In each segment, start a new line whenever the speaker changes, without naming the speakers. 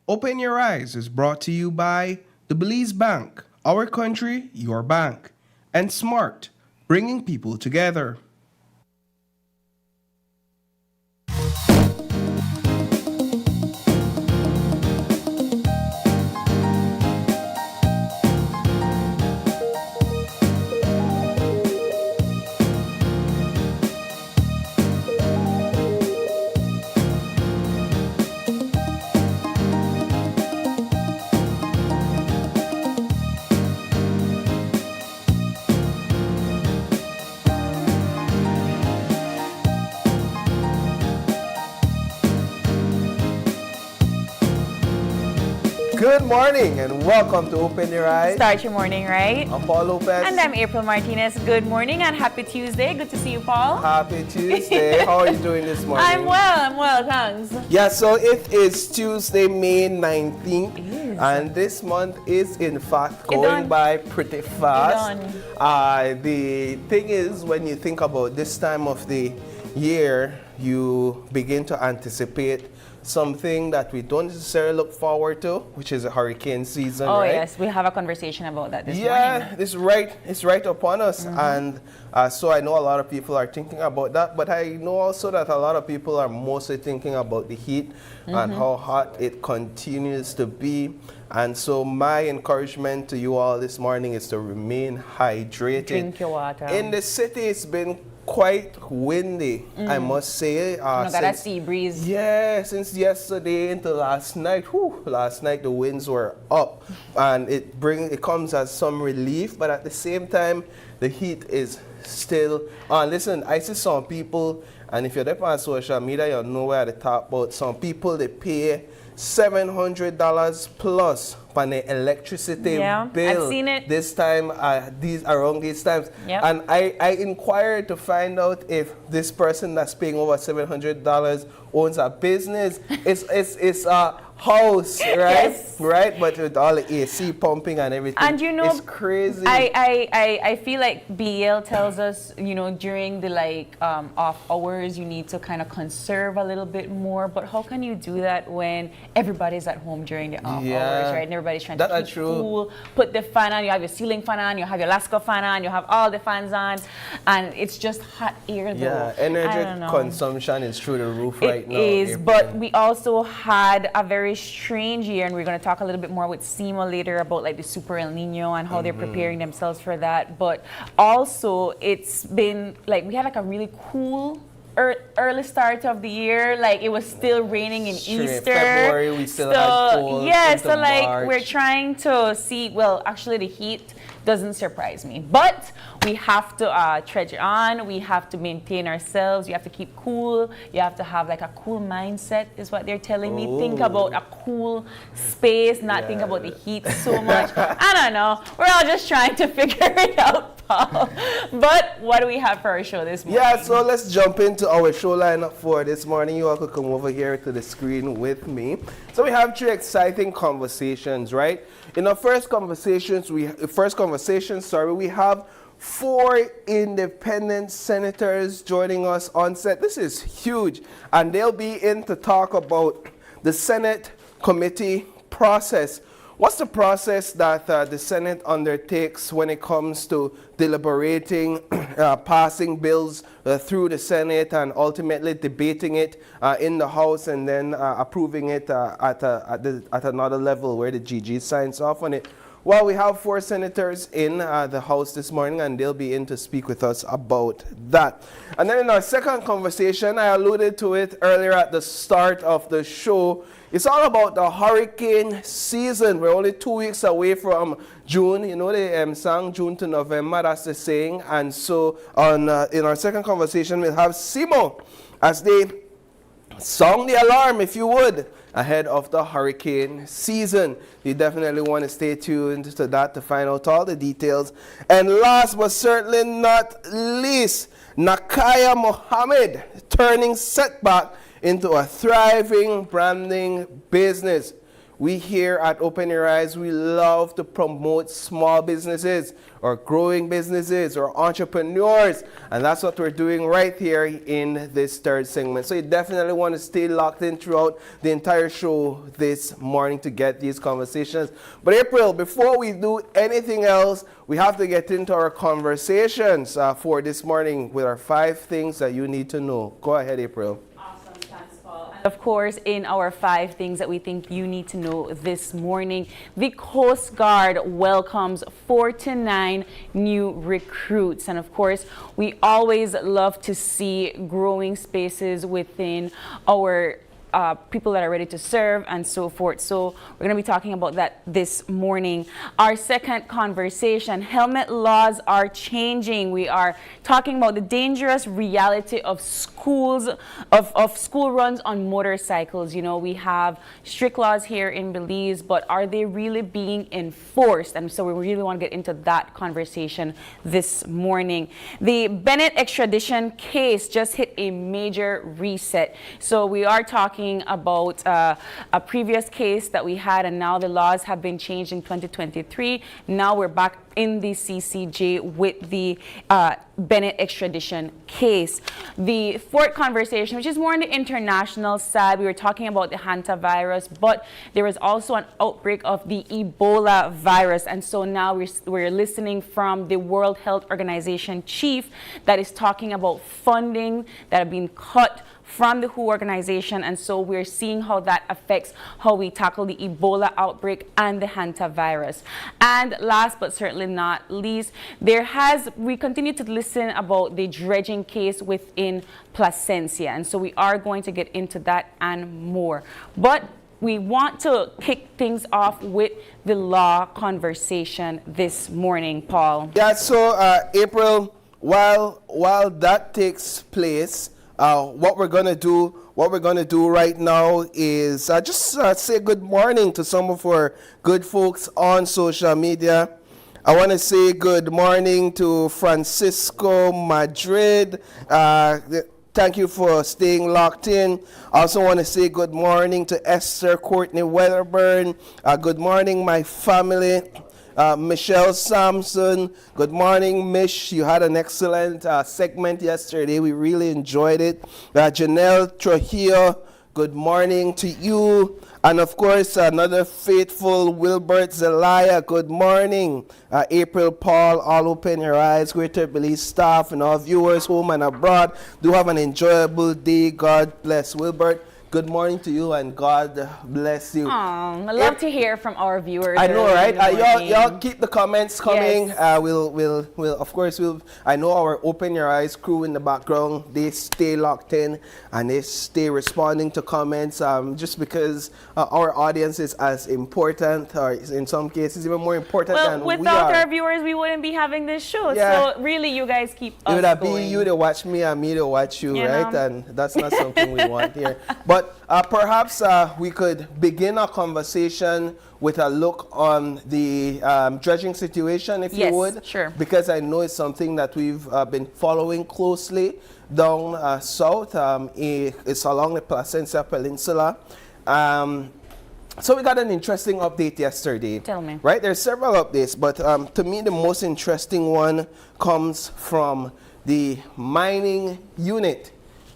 Open Your Eyes is brought to you by the Belize Bank, our country, your bank, and Smart, bringing people together. Good morning and welcome to Open Your Eyes.
Start your morning right.
I'm Paul Lopez.
And I'm April Martinez. Good morning and happy Tuesday. Good to see you, Paul.
Happy Tuesday. How are you doing this morning?
I'm well, thanks.
Yeah, so it is Tuesday, May 19th. And this month is in fact going by pretty fast. The thing is, when you think about this time of the year, you begin to anticipate something that we don't necessarily look forward to, which is a hurricane season.
Oh,
right?
Yes, we have a conversation about that this morning.
Yeah, it's right upon us. And so I know a lot of people are thinking about that, but I know also that a lot of people are mostly thinking about the heat and how hot it continues to be. And so my encouragement to you all this morning is to remain hydrated.
Drink your water.
In the city, it's been quite windy, I must say.
Got that sea breeze.
Yeah, since yesterday into last night. Last night the winds were up, and it comes as some relief, but at the same time, the heat is still on. Listen, I see some people, and if you're there on social media, you know where they talk about. Some people, they pay $700 plus on the electricity bill.
I've seen it.
This time, around these times.
Yep.
And I inquired to find out if this person that's paying over $700 owns a business. It's a house, right?
Yes.
Right? But with all the AC pumping and everything,
And you know,
it's crazy.
I feel like BL tells us, during the off hours, you need to kind of conserve a little bit more. But how can you do that when everybody's at home during the off hours, right? And everybody's trying to keep cool. Put the fan on. You have your ceiling fan on. You have your Alaska fan on. You have all the fans on, and it's just hot air though.
Yeah, energy consumption is through the roof right now.
It is, but we also had a very strange year, and we're going to talk a little bit more with CEMO later about like the Super El Nino and how they're preparing themselves for that. But also, it's been like we had like a really cool early start of the year. Like it was still raining in Easter.
February, we still had cold.
Yeah, so like
March.
we're trying to see. Well, actually, the heat doesn't surprise me, but we have to trudge on. We have to maintain ourselves. You have to keep cool. You have to have like a cool mindset, is what they're telling me. Think about a cool space, not think about the heat so much. I don't know. We're all just trying to figure it out, Paul. But what do we have for our show this morning?
Yeah, so let's jump into our show lineup for this morning. You all could come over here to the screen with me. So we have three exciting conversations, right? In our first conversation, we have 4 independent senators joining us on set. This is huge, and they'll be in to talk about the Senate committee process. What's the process that the Senate undertakes when it comes to deliberating, passing bills through the Senate, and ultimately debating it in the House, and then approving it at another level where the GG signs off on it? Well, we have 4 senators in the House this morning, and they'll be in to speak with us about that. And then in our second conversation, I alluded to it earlier at the start of the show. It's all about the hurricane season. We're only 2 weeks away from June. You know the song June to November, that's the saying. And so in our second conversation, we'll have CEMO as they sound the alarm, if you would, ahead of the hurricane season. You definitely want to stay tuned to that to find out all the details. And last but certainly not least, Naquiyah Muhammad turning setback into a thriving branding business. we here at Open Your Eyes, we love to promote small businesses or growing businesses or entrepreneurs. And that's what we're doing right here in this third segment. So you definitely want to stay locked in throughout the entire show this morning to get these conversations. But April, before we do anything else, we have to get into our conversations for this morning with our 5 things that you need to know. Go ahead, April.
Of course, in our 5 things that we think you need to know this morning, the Coast Guard welcomes 49 new recruits. And of course, we always love to see growing spaces within our people that are ready to serve and so forth. So we're going to be talking about that this morning. Our second conversation, helmet laws are changing. We are talking about the dangerous reality of schools, of school runs on motorcycles. You know, we have strict laws here in Belize, but are they really being enforced? And so we really want to get into that conversation this morning. The Bennett extradition case just hit a major reset. So we are talking about a previous case that we had, and now the laws have been changed in 2023. Now we're back in the CCJ with the Bennett extradition case. The fourth conversation, which is more on the international side, we were talking about the hantavirus, but there was also an outbreak of the Ebola virus. And so now we're listening from the World Health Organization chief that is talking about funding that have been cut from the WHO organization, and so we're seeing how that affects how we tackle the Ebola outbreak and the hantavirus. And last but certainly not least, we continue to listen about the dredging case within Placencia, and so we are going to get into that and more. But we want to kick things off with the law conversation this morning, Paul.
Yeah, so April, while that takes place, what we're gonna do right now is just say good morning to some of our good folks on social media. I want to say good morning to Francisco Madrid. Thank you for staying locked in. I also want to say good morning to Esther Courtney Weatherburn. Good morning, my family. Michelle Sampson, good morning, Mish. You had an excellent segment yesterday. We really enjoyed it. Janelle Trujillo, good morning to you. And of course, another faithful Wilbert Zelaya, good morning. April, Paul, all Open Your Eyes, Greater Belize staff, and all viewers home and abroad. Do have an enjoyable day. God bless. Wilbert, good morning to you, and God bless you.
I love to hear from our viewers.
I know, right? Y'all keep the comments coming. Yes. We'll of course, I know our Open Your Eyes crew in the background. They stay locked in and they stay responding to comments. Just because our audience is as important, or in some cases even more important than we are.
Without our viewers, we wouldn't be having this show. Yeah. So really, you guys keep us going. It would
be you to watch me and me to watch you, right? And that's not something we want here. But perhaps we could begin our conversation with a look on the dredging situation, if you would.
Yes, sure.
Because I know it's something that we've been following closely down south. It's along the Placencia Peninsula. So we got an interesting update yesterday.
Tell me.
Right, there's several updates, but to me the most interesting one comes from the mining unit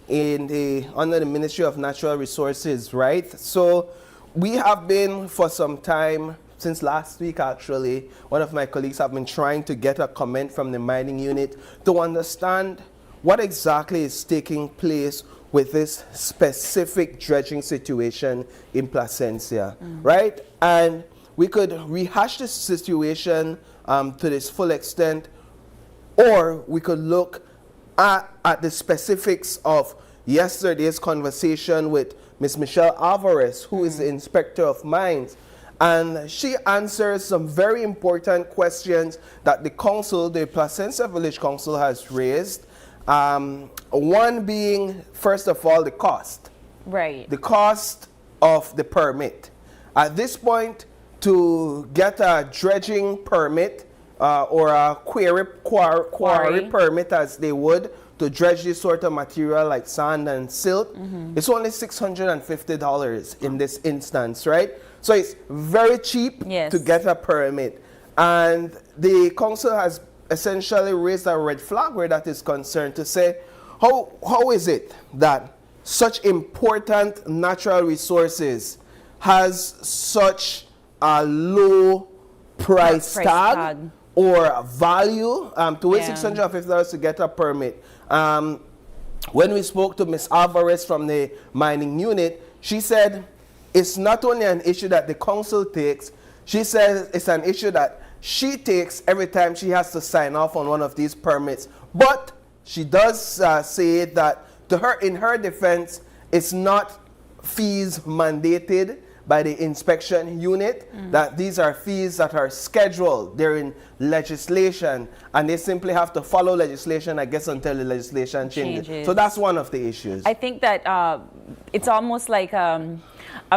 under the Ministry of Natural Resources, right? So we have been for some time, since last week actually, one of my colleagues have been trying to get a comment from the mining unit to understand what exactly is taking place with this specific dredging situation in Placencia, right? And we could rehash this situation to this full extent, or we could look at the specifics of yesterday's conversation with Ms. Michelle Alvarez, who is the Inspector of Mines. And she answers some very important questions that the council, the Placencia Village Council, has raised. One being, first of all, the cost.
Right.
The cost of the permit. At this point, to get a dredging permit or a quarry permit, as they would, to dredge this sort of material like sand and silt, it's only $650 in this instance, right? So it's very cheap
Yes.
to get a permit. And the council has essentially raised a red flag where that is concerned to say, how is it that such important natural resources has such a low price tag or value to wait $650 to get a permit? When we spoke to Ms. Alvarez from the mining unit, she said it's not only an issue that the council takes, she says it's an issue that she takes every time she has to sign off on one of these permits. But she does say that to her, in her defense, it's not fees mandated by the inspection unit, that these are fees that are scheduled. They're in legislation, and they simply have to follow legislation, I guess, until the legislation changes. So that's one of the issues.
I think that it's almost like a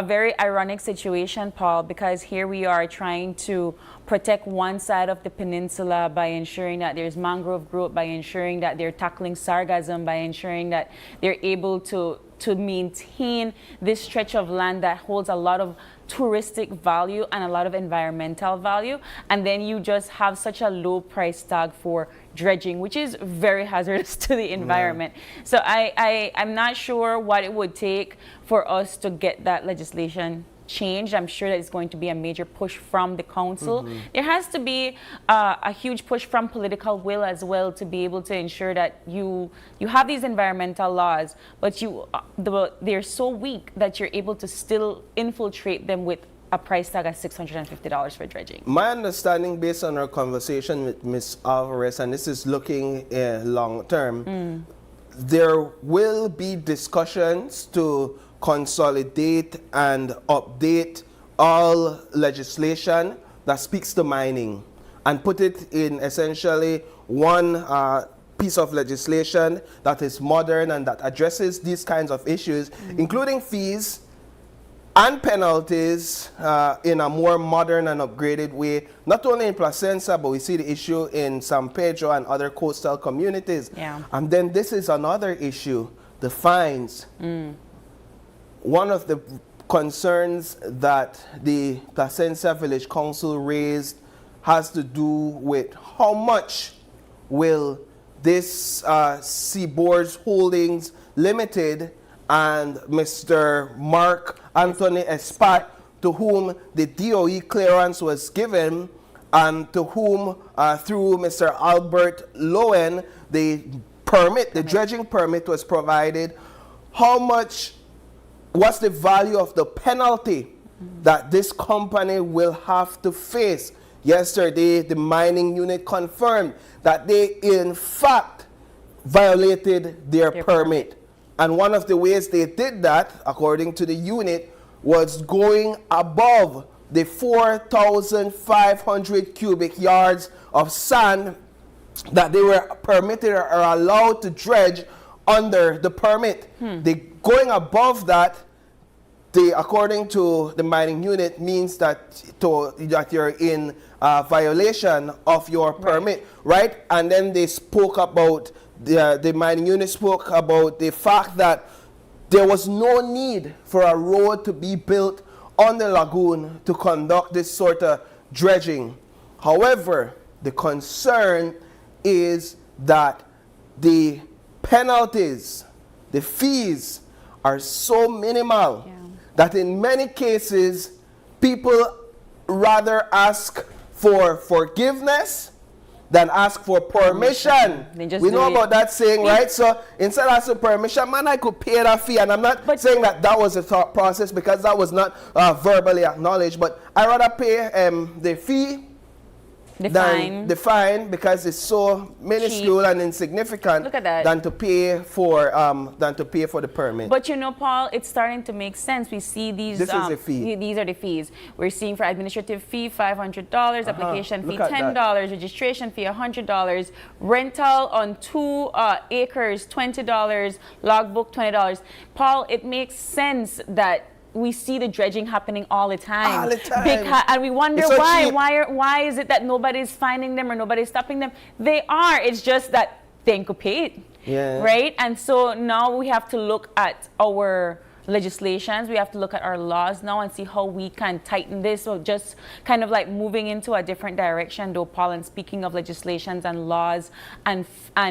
very ironic situation, Paul, because here we are trying to protect one side of the peninsula by ensuring that there's mangrove growth, by ensuring that they're tackling sargassum, by ensuring that they're able to maintain this stretch of land that holds a lot of touristic value and a lot of environmental value, and then you just have such a low price tag for dredging, which is very hazardous to the environment. So I'm not sure what it would take for us to get that legislation changed. I'm sure that it's going to be a major push from the council. There has to be a huge push from political will as well to be able to ensure that you have these environmental laws, but they're so weak that you're able to still infiltrate them with a price tag of $650 for dredging.
My understanding, based on our conversation with Ms. Alvarez, and this is looking long term, there will be discussions to consolidate and update all legislation that speaks to mining and put it in essentially one piece of legislation that is modern and that addresses these kinds of issues, including fees and penalties in a more modern and upgraded way, not only in Placentia, but we see the issue in San Pedro and other coastal communities. And then this is another issue, the fines. One of the concerns that the Placentia Village Council raised has to do with how much will this Seaboards Holdings Limited and Mr. Mark Anthony Espat, to whom the DOE clearance was given, and to whom, through Mr. Albert Lowen, the dredging permit was provided, what's the value of the penalty that this company will have to face? Yesterday, the mining unit confirmed that they, in fact, violated their permit. And one of the ways they did that, according to the unit, was going above the 4,500 cubic yards of sand that they were permitted or allowed to dredge under the permit. Going above that, according to the mining unit, means that you're in violation of your permit, right? And then they spoke about, the mining unit spoke about the fact that there was no need for a road to be built on the lagoon to conduct this sort of dredging. However, the concern is that the penalties, the fees, are so minimal that in many cases people rather ask for forgiveness than ask for permission. We know about that saying, right? So instead of asking permission, man, I could pay that fee. And I'm not saying that that was a thought process, because that was not verbally acknowledged, but I rather pay the fee than the fine, because it's so minuscule and insignificant.
Look at that.
than to pay for the permit.
But you know, Paul, it's starting to make sense. We see these.
This is a fee.
These are the fees. We're seeing for administrative fee $500, application fee $10, registration fee $100, rental on 2 acres $20, logbook $20. Paul, it makes sense that we see the dredging happening all the time.
All the time.
And we wonder
so
why.
cheap.
Why is it that nobody's finding them or nobody's stopping them? They are. It's just that they ain't could pay it.
Yeah.
right? And so now we have to look at our legislations, we have to look at our laws now and see how we can tighten this. So just kind of like moving into a different direction though, Paul, and speaking of legislations and laws and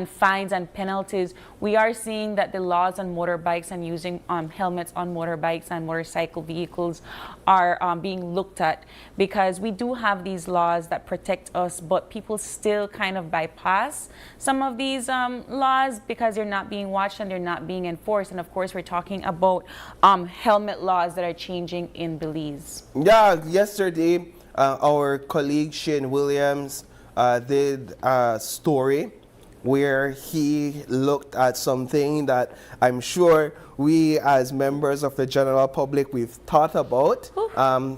fines and penalties, we are seeing that the laws on motorbikes and using helmets on motorbikes and motorcycle vehicles are being looked at, because we do have these laws that protect us, but people still kind of bypass some of these laws because they're not being watched and they're not being enforced. And of course, we're talking about helmet laws that are changing in Belize.
Yeah, yesterday our colleague Shane Williams did a story where he looked at something that I'm sure we as members of the general public we've thought about,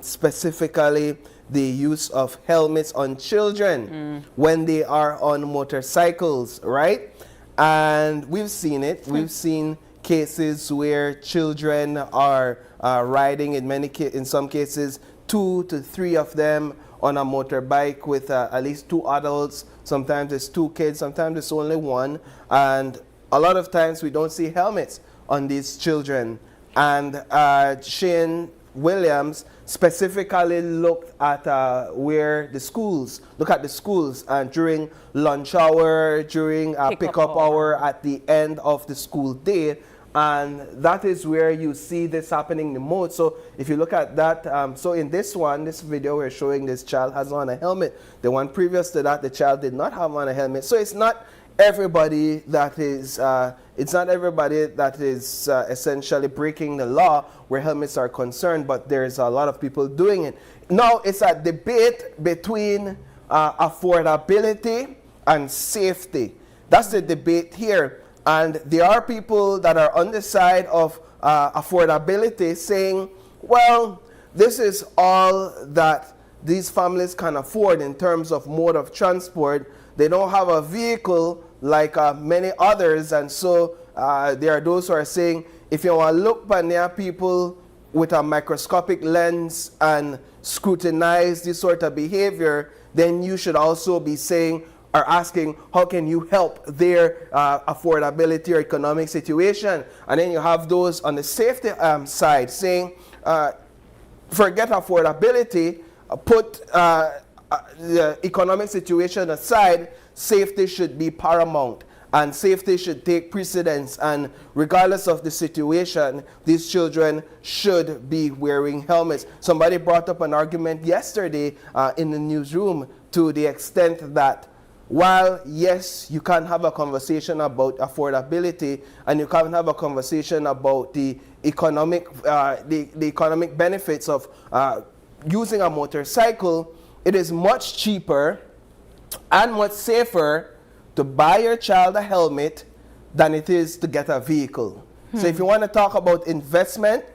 specifically the use of helmets on children when they are on motorcycles, right? And we've seen it. We've seen cases where children are riding, in some cases 2 to 3 of them on a motorbike with at least 2 adults. Sometimes it's 2 kids, sometimes it's only 1, and a lot of times we don't see helmets on these children. And Shane Williams specifically looked at where the schools, and during lunch hour, during pickup hour at the end of the school day. And that is where you see this happening the most. So if you look at that, so in this video we're showing this child has on a helmet. The one previous to that, the child did not have on a helmet. So it's not everybody that is, essentially breaking the law where helmets are concerned, but there's a lot of people doing it. Now it's a debate between affordability and safety. That's the debate here. And there are people that are on the side of affordability saying, well, this is all that these families can afford in terms of mode of transport. They don't have a vehicle like many others. And so there are those who are saying, if you want to look near people with a microscopic lens and scrutinize this sort of behavior, then you should also be saying, are asking, how can you help their affordability or economic situation? And then you have those on the safety side saying, forget affordability, put the economic situation aside, safety should be paramount. And safety should take precedence. And regardless of the situation, these children should be wearing helmets. Somebody brought up an argument yesterday in the newsroom to the extent that while, yes, you can have a conversation about affordability and you can have a conversation about the economic benefits of using a motorcycle, it is much cheaper and much safer to buy your child a helmet than it is to get a vehicle. So if you want to talk about investment,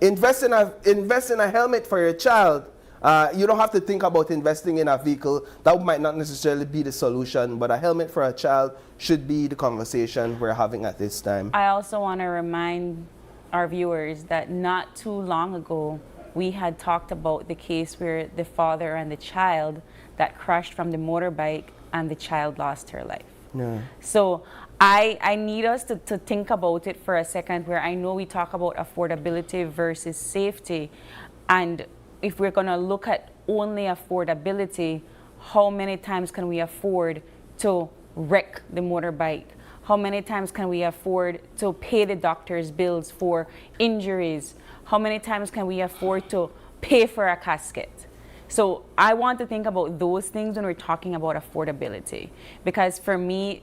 invest in a helmet for your child. You don't have to think about investing in a vehicle. That might not necessarily be the solution, but a helmet for a child should be the conversation we're having at this time.
I also want to remind our viewers that not too long ago, we had talked about the case where the father and the child that crashed from the motorbike and the child lost her life.
Yeah.
So I need us to think about it for a second, where I know we talk about affordability versus safety. And if we're going to look at only affordability, how many times can we afford to wreck the motorbike? How many times can we afford to pay the doctor's bills for injuries? How many times can we afford to pay for a casket? So I want to think about those things when we're talking about affordability, because for me,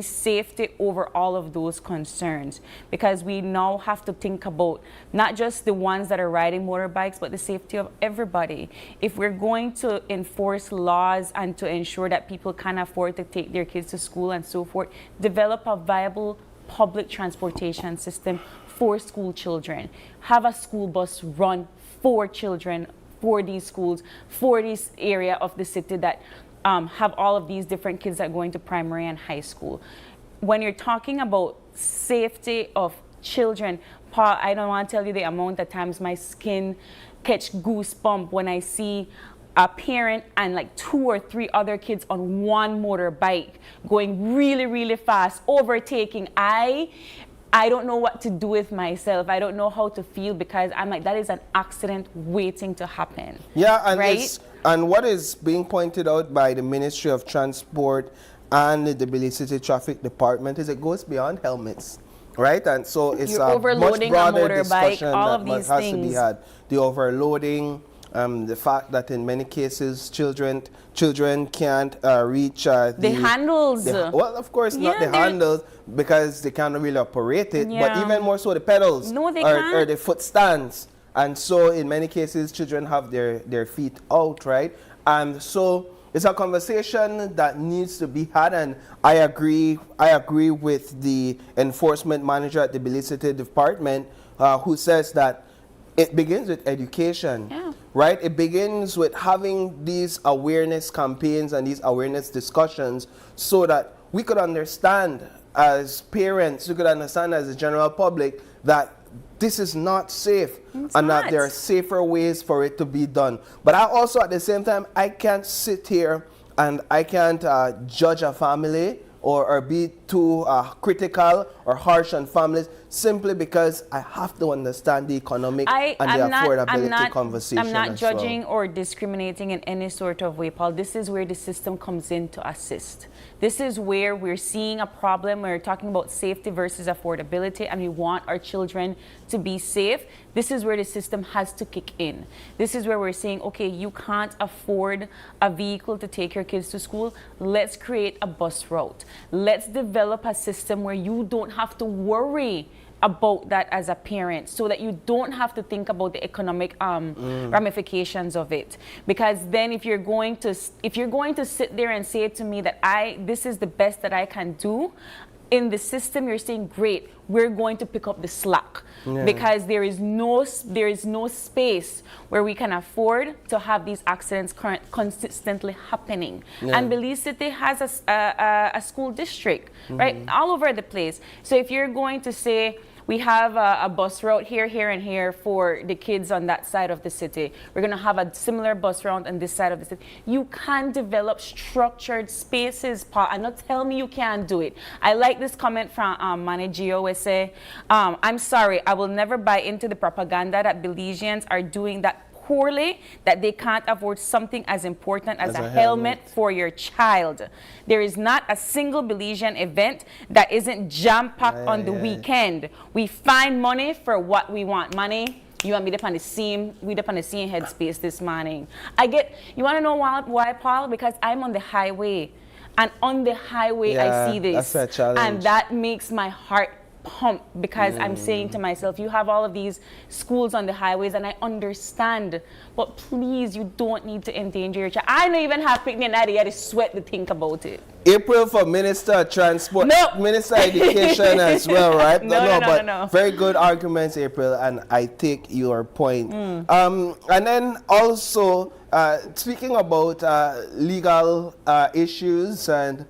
safety over all of those concerns, because we now have to think about not just the ones that are riding motorbikes, but the safety of everybody. If we're going to enforce laws and to ensure that people can afford to take their kids to school and so forth, develop a viable public transportation system for school children. Have a school bus run for children, for these schools, for this area of the city that have all of these different kids that are going to primary and high school. When you're talking about safety of children, Paul, I don't want to tell you the amount of times my skin catch goosebump when I see a parent and like 2 or 3 other kids on one motorbike going really, really fast, overtaking. I don't know what to do with myself. I don't know how to feel, because I'm like, that is an accident waiting to happen.
Yeah, and
right?
And what is being pointed out by the Ministry of Transport and the Tbilisi City Traffic Department is it goes beyond helmets, right? And so it's
You're
a
overloading
much broader
a motorbike,
discussion
all
that
of these
has
things.
to be had. The overloading, the fact that in many cases children can't reach
the handles.
well, of course, not the handles, because they can't really operate it, but even more so the pedals or the foot stands. And so in many cases children have their feet out, right? And so it's a conversation that needs to be had, and I agree with the enforcement manager at the Tbilisi City Department who says that it begins with education.
Yeah.
Right? It begins with having these awareness campaigns and these awareness discussions so that we could understand as parents, we could understand as the general public that this is not safe and that there are safer ways for it to be done. But I also, at the same time, I can't sit here and I can't judge a family or be too critical or harsh on families simply because I have to understand the economic and the affordability conversation.
I'm not judging or discriminating in any sort of way, Paul. This is where the system comes in to assist. This is where we're seeing a problem. We're talking about safety versus affordability, and we want our children to be safe. This is where the system has to kick in. This is where we're saying, okay, you can't afford a vehicle to take your kids to school. Let's create a bus route. Let's develop a system where you don't have to worry about that as a parent, so that you don't have to think about the economic ramifications of it. Because then if you're going to sit there and say to me that this is the best that I can do, in the system you're saying, great, we're going to pick up the slack. Because there is no space where we can afford to have these accidents consistently happening. And Tbilisi City has a school district, right, all over the place. So if you're going to say, we have a bus route here, here, and here for the kids on that side of the city. We're going to have a similar bus route on this side of the city. You can develop structured spaces, Paul, and not tell me you can't do it. I like this comment from Naquiyah who say, I'm sorry, I will never buy into the propaganda that Belizeans are doing that poorly, that they can't afford something as important as a helmet for your child. There is not a single Belizean event that isn't jam-packed on the weekend. We find money for what we want. Money, you want me up on the same headspace this morning. You want to know why, Paul? Because I'm on the highway. And on the highway, I see this.
That's a challenge.
And that makes my heart pump, because I'm saying to myself, you have all of these schools on the highways, and I understand, but please, you don't need to endanger your child. I don't even have picnic night yet to sweat to think about it.
April for Minister of Transport, Minister of Education as well, right? No. Very good arguments, April, and I take your point. And then also, speaking about legal issues and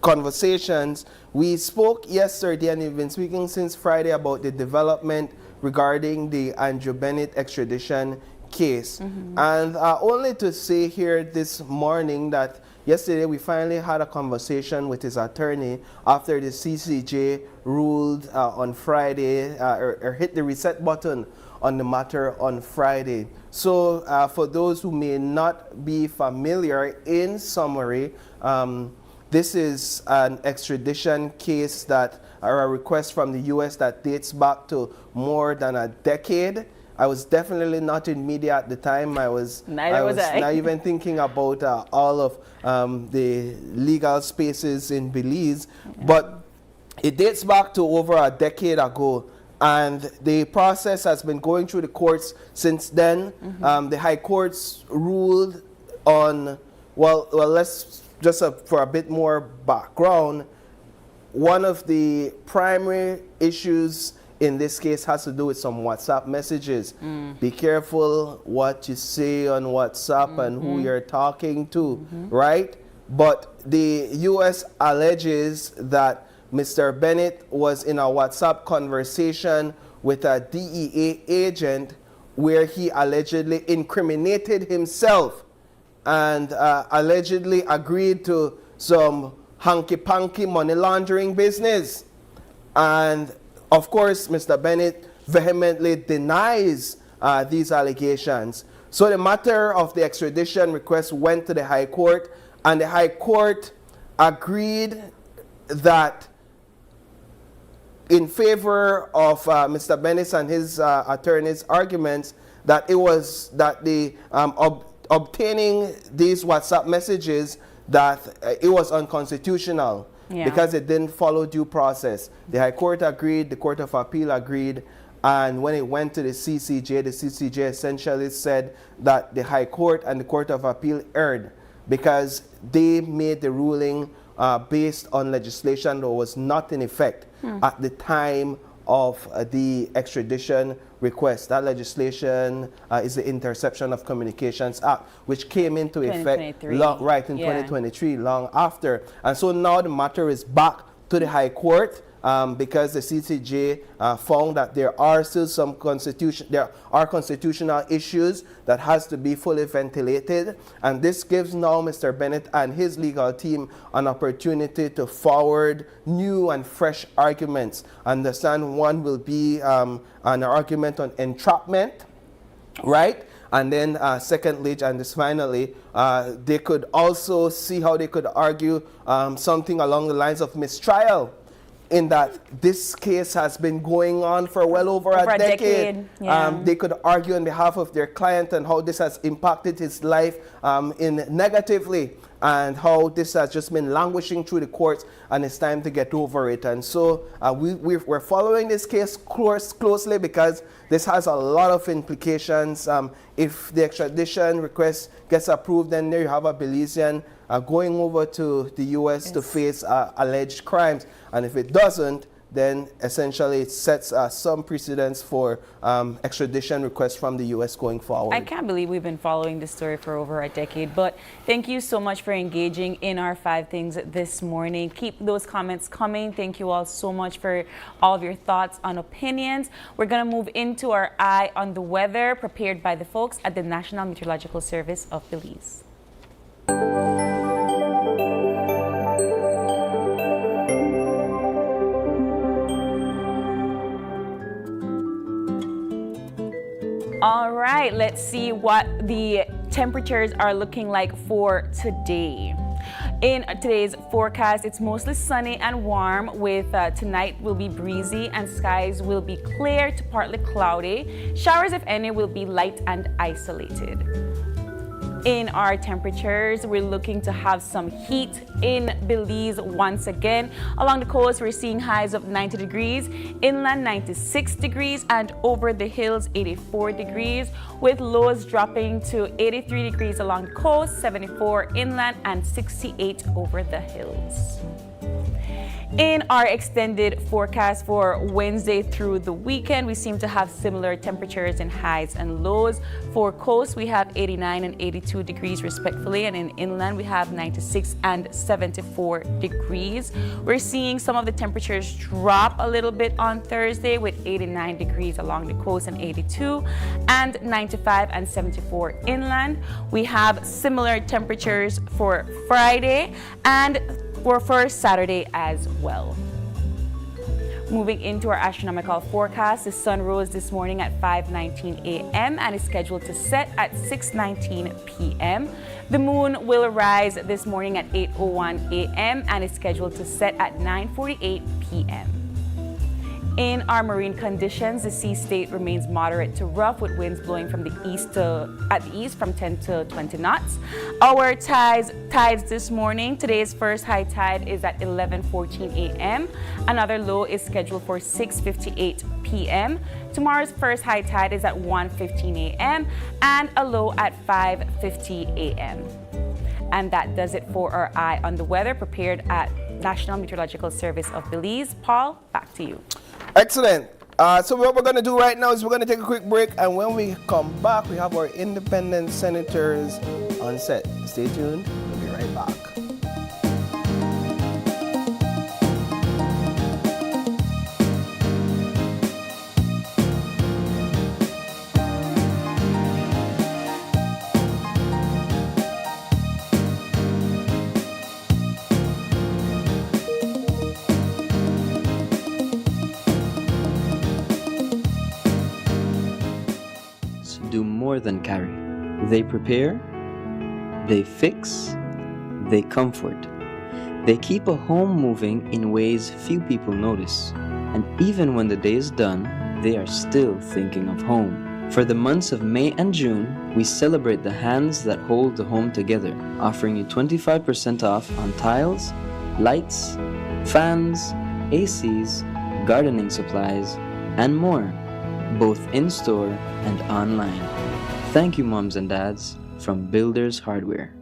conversations, we spoke yesterday and we've been speaking since Friday about the development regarding the Andrew Bennett extradition case. And only to say here this morning that yesterday we finally had a conversation with his attorney after the CCJ ruled on Friday, or hit the reset button on the matter on Friday. So for those who may not be familiar, in summary, this is an extradition case or a request from the U.S. that dates back to more than a decade. I was definitely not in media at the time. I was not even thinking about all of the legal spaces in Belize. But it dates back to over a decade ago. And the process has been going through the courts since then. The High Courts ruled on, let's just for a bit more background, one of the primary issues in this case has to do with some WhatsApp messages. Be careful what you say on WhatsApp and who you're talking to, right? But the U.S. alleges that Mr. Bennett was in a WhatsApp conversation with a DEA agent where he allegedly incriminated himself and allegedly agreed to some hanky-panky money laundering business. And of course, Mr. Bennett vehemently denies these allegations. So the matter of the extradition request went to the High Court, and the High Court agreed that in favor of Mr. Bennett and his attorney's arguments that it was that the obtaining these WhatsApp messages that it was unconstitutional because it didn't follow due process. The High Court agreed, the Court of Appeal agreed, and when it went to the CCJ essentially said that the High Court and the Court of Appeal erred because they made the ruling based on legislation that was not in effect at the time of the extradition request. That legislation is the Interception of Communications Act, which came into effect in 2023, long after. And so now the matter is back to the High Court because the CCJ found that there are still some constitutional issues that has to be fully ventilated, and this gives now Mr. Bennett and his legal team an opportunity to forward new and fresh arguments. Understand one will be an argument on entrapment, right? And then secondly, and this finally, they could also see how they could argue something along the lines of mistrial, in that this case has been going on for well over a decade. They could argue on behalf of their client and how this has impacted his life negatively, and how this has just been languishing through the courts, and it's time to get over it. And so we're following this case closely because this has a lot of implications. If the extradition request gets approved, then there you have a Belizean going over to the U.S. to face alleged crimes. And if it doesn't, then essentially it sets some precedents for extradition requests from the U.S. going forward.
I can't believe we've been following this story for over a decade, but thank you so much for engaging in our 5 things this morning. Keep those comments coming. Thank you all so much for all of your thoughts and opinions. We're going to move into our Eye on the Weather, prepared by the folks at the National Meteorological Service of Belize. All right, let's see what the temperatures are looking like for today. In today's forecast, it's mostly sunny and warm, with tonight will be breezy and skies will be clear to partly cloudy. Showers, if any, will be light and isolated. In our temperatures, we're looking to have some heat in Belize once again. Along the coast, we're seeing highs of 90 degrees, inland 96 degrees, and over the hills 84 degrees, with lows dropping to 83 degrees along the coast, 74 inland, and 68 over the hills. In our extended forecast for Wednesday through the weekend, we seem to have similar temperatures in highs and lows. For coast, we have 89 and 82 degrees respectively, and in inland, we have 96 and 74 degrees. We're seeing some of the temperatures drop a little bit on Thursday, with 89 degrees along the coast and 82, and 95 and 74 inland. We have similar temperatures for Friday and for Saturday as well. Moving into our astronomical forecast, the sun rose this morning at 5:19 a.m. and is scheduled to set at 6:19 p.m. The moon will rise this morning at 8:01 a.m. and is scheduled to set at 9:48 p.m. In our marine conditions, the sea state remains moderate to rough, with winds blowing from the east from 10 to 20 knots. Our tides this morning, today's first high tide is at 11:14 a.m. Another low is scheduled for 6:58 p.m. Tomorrow's first high tide is at 1:15 a.m. and a low at 5:50 a.m. And that does it for our Eye on the Weather, prepared at National Meteorological Service of Belize. Paul, back to you.
Excellent. So what we're going to do right now is we're going to take a quick break, and when we come back, we have our independent senators on set. Stay tuned. We'll be right back.
do more than carry. They prepare, they fix, they comfort. They keep a home moving in ways few people notice. And even when the day is done, they are still thinking of home. For the months of May and June, we celebrate the hands that hold the home together, offering you 25% off on tiles, lights, fans, ACs, gardening supplies, and more, both in-store and online. Thank you, moms and dads, from Builders Hardware.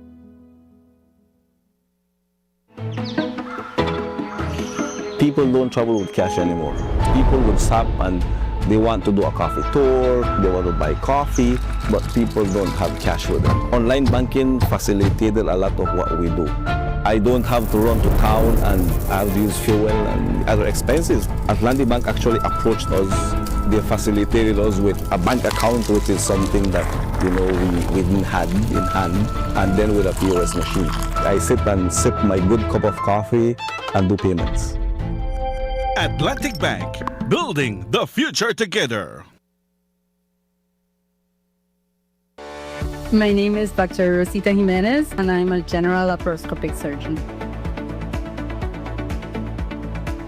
People don't travel with cash anymore. People would stop and they want to do a coffee tour, they want to buy coffee, but people don't have cash with them. Online banking facilitated a lot of what we do. I don't have to run to town and have to use fuel and other expenses. Atlantic Bank actually approached us. They facilitated us with a bank account, which is something that we didn't have in hand, and then with a POS machine. I sit and sip my good cup of coffee and do payments.
Atlantic Bank, building the future together.
My name is Dr. Rosita Jimenez, and I'm a general laparoscopic surgeon.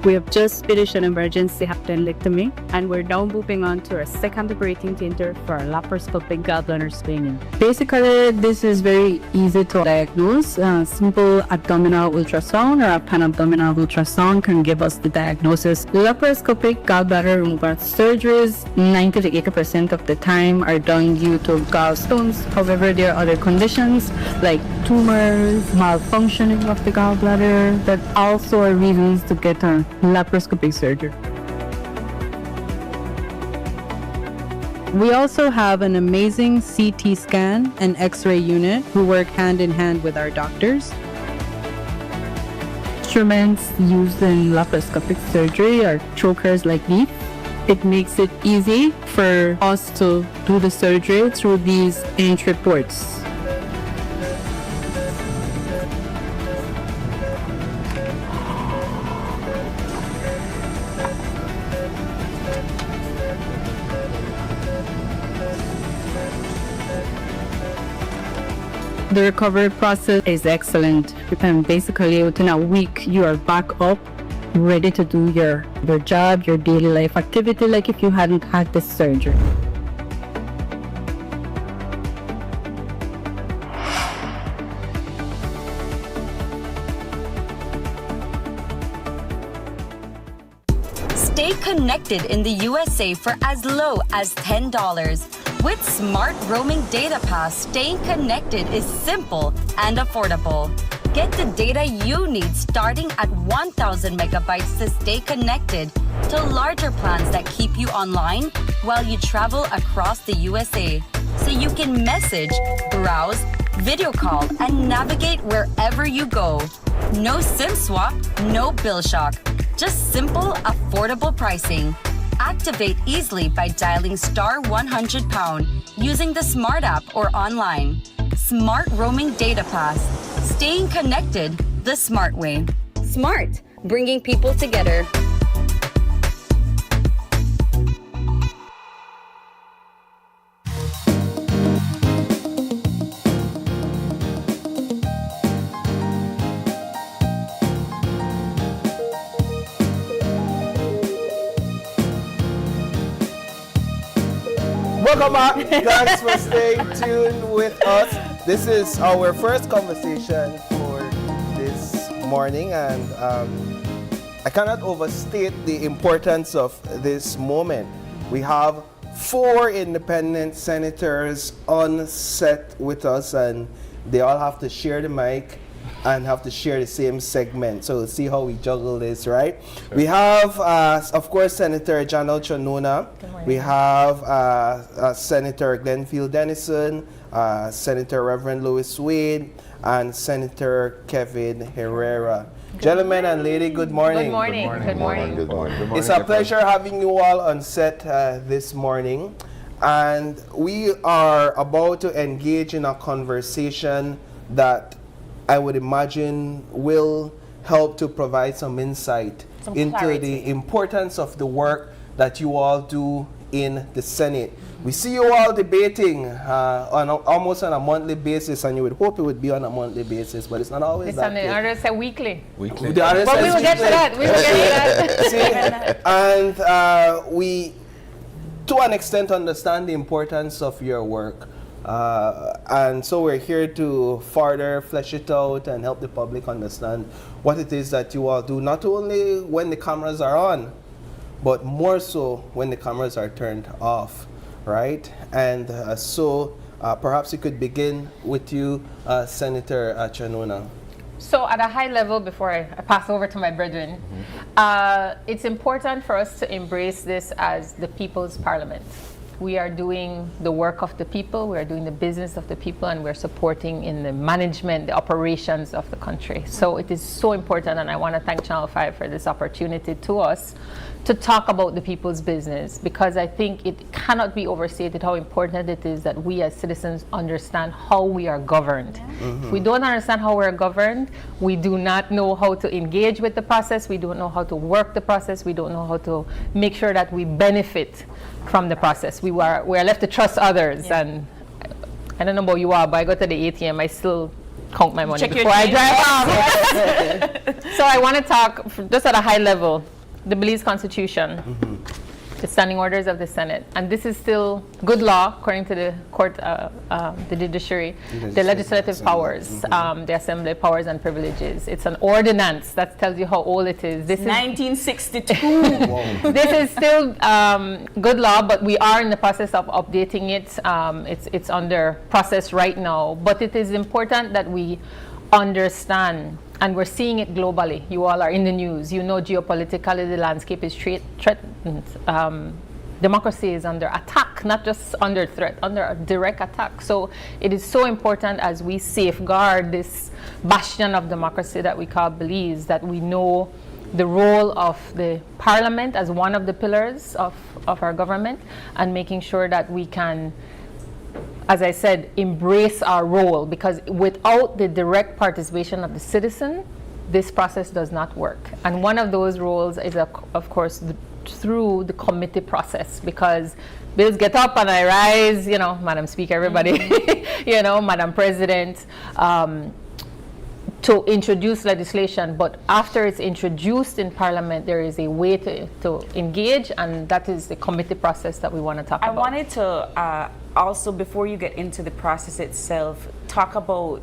We have just finished an emergency appendectomy, and we're now moving on to our second operating theater for our laparoscopic gallbladder screening. Basically, this is very easy to diagnose. Simple abdominal ultrasound or a pan-abdominal ultrasound can give us the diagnosis. Laparoscopic gallbladder removal surgeries, 90 to 80% of the time, are done due to gallstones. However, there are other conditions like tumors, malfunctioning of the gallbladder that also are reasons to get a laparoscopic surgery. We also have an amazing CT scan and X-ray unit who work hand in hand with our doctors. Instruments used in laparoscopic surgery are chokers like these. It makes it easy for us to do the surgery through these entry ports. The recovery process is excellent. And basically, within a week, you are back up, ready to do your job, your daily life activity, like if you hadn't had this surgery.
Stay connected in the USA for as low as $10. With Smart Roaming Data Pass, staying connected is simple and affordable. Get the data you need starting at 1,000 megabytes to stay connected to larger plans that keep you online while you travel across the USA. So you can message, browse, video call, and navigate wherever you go. No SIM swap, no bill shock. Just simple, affordable pricing. Activate easily by dialing *100# using the Smart app or online. Smart Roaming Data Pass. Staying connected the smart way. Smart, bringing people together.
Welcome back. Thanks for staying tuned with us. This is our first conversation for this morning, and I cannot overstate the importance of this moment. We have 4 independent senators on set with us, and they all have to share the mic and have to share the same segment. So we'll see how we juggle this, right? Sure. We have, of course, Senator Janel Chanona. We have Senator Glenfield Dennison, Senator Reverend Louis Wade, and Senator Kevin Herrera. Gentlemen and lady, good morning.
Good morning. Good morning.
Good morning. Good morning.
It's a pleasure having you all on set this morning. And we are about to engage in a conversation that I would imagine will help to provide some insight into
clarity.
the importance of the work that you all do in the Senate. We see you all debating almost on a monthly basis, and you would hope it would be on a monthly basis, but it's not always
It's
that
on the
case.
others say weekly.
Weekly.
The others
But we
says
will get to
weekly.
that. We will get to that.
And we, to an extent, understand the importance of your work. And so we're here to further flesh it out and help the public understand what it is that you all do, not only when the cameras are on, but more so when the cameras are turned off, right? And so perhaps we could begin with you, Senator Chanona.
So at a high level, before I pass over to my brethren, it's important for us to embrace this as the people's parliament. We are doing the work of the people, we are doing the business of the people, and we're supporting in the management, the operations of the country. So it is so important, and I want to thank Channel 5 for this opportunity to us to talk about the people's business, because I think it cannot be overstated how important it is that we as citizens understand how we are governed. If we don't understand how we're governed, we do not know how to engage with the process, we don't know how to work the process, we don't know how to make sure that we benefit from the process. We are left to trust others, and I don't know about you all, but I go to the ATM, I still count my money
Check your
before I
change.
drive off. So I want to talk just at a high level. The Belize Constitution, the standing orders of the Senate, and this is still good law according to the court, the judiciary, the legislative powers, the assembly powers and privileges. It's an ordinance that tells you how old it is. This is
1962.
this is still good law, but we are in the process of updating it. It's under process right now, but it is important that we understand, and we're seeing it globally. You all are in the news. You know, geopolitically, the landscape is threatened. Democracy is under attack, not just under threat, under a direct attack. So it is so important as we safeguard this bastion of democracy that we call Belize, that we know the role of the parliament as one of the pillars of our government, and making sure that we can, as I said, embrace our role, because without the direct participation of the citizen, this process does not work. And one of those roles is, of course, through the committee process, because bills get up and I rise, you know, Madam Speaker, everybody, you know, Madam President, to introduce legislation. But after it's introduced in Parliament, there is a way to engage, and that is the committee process that we want to talk
I
about.
wanted to also, before you get into the process itself, talk about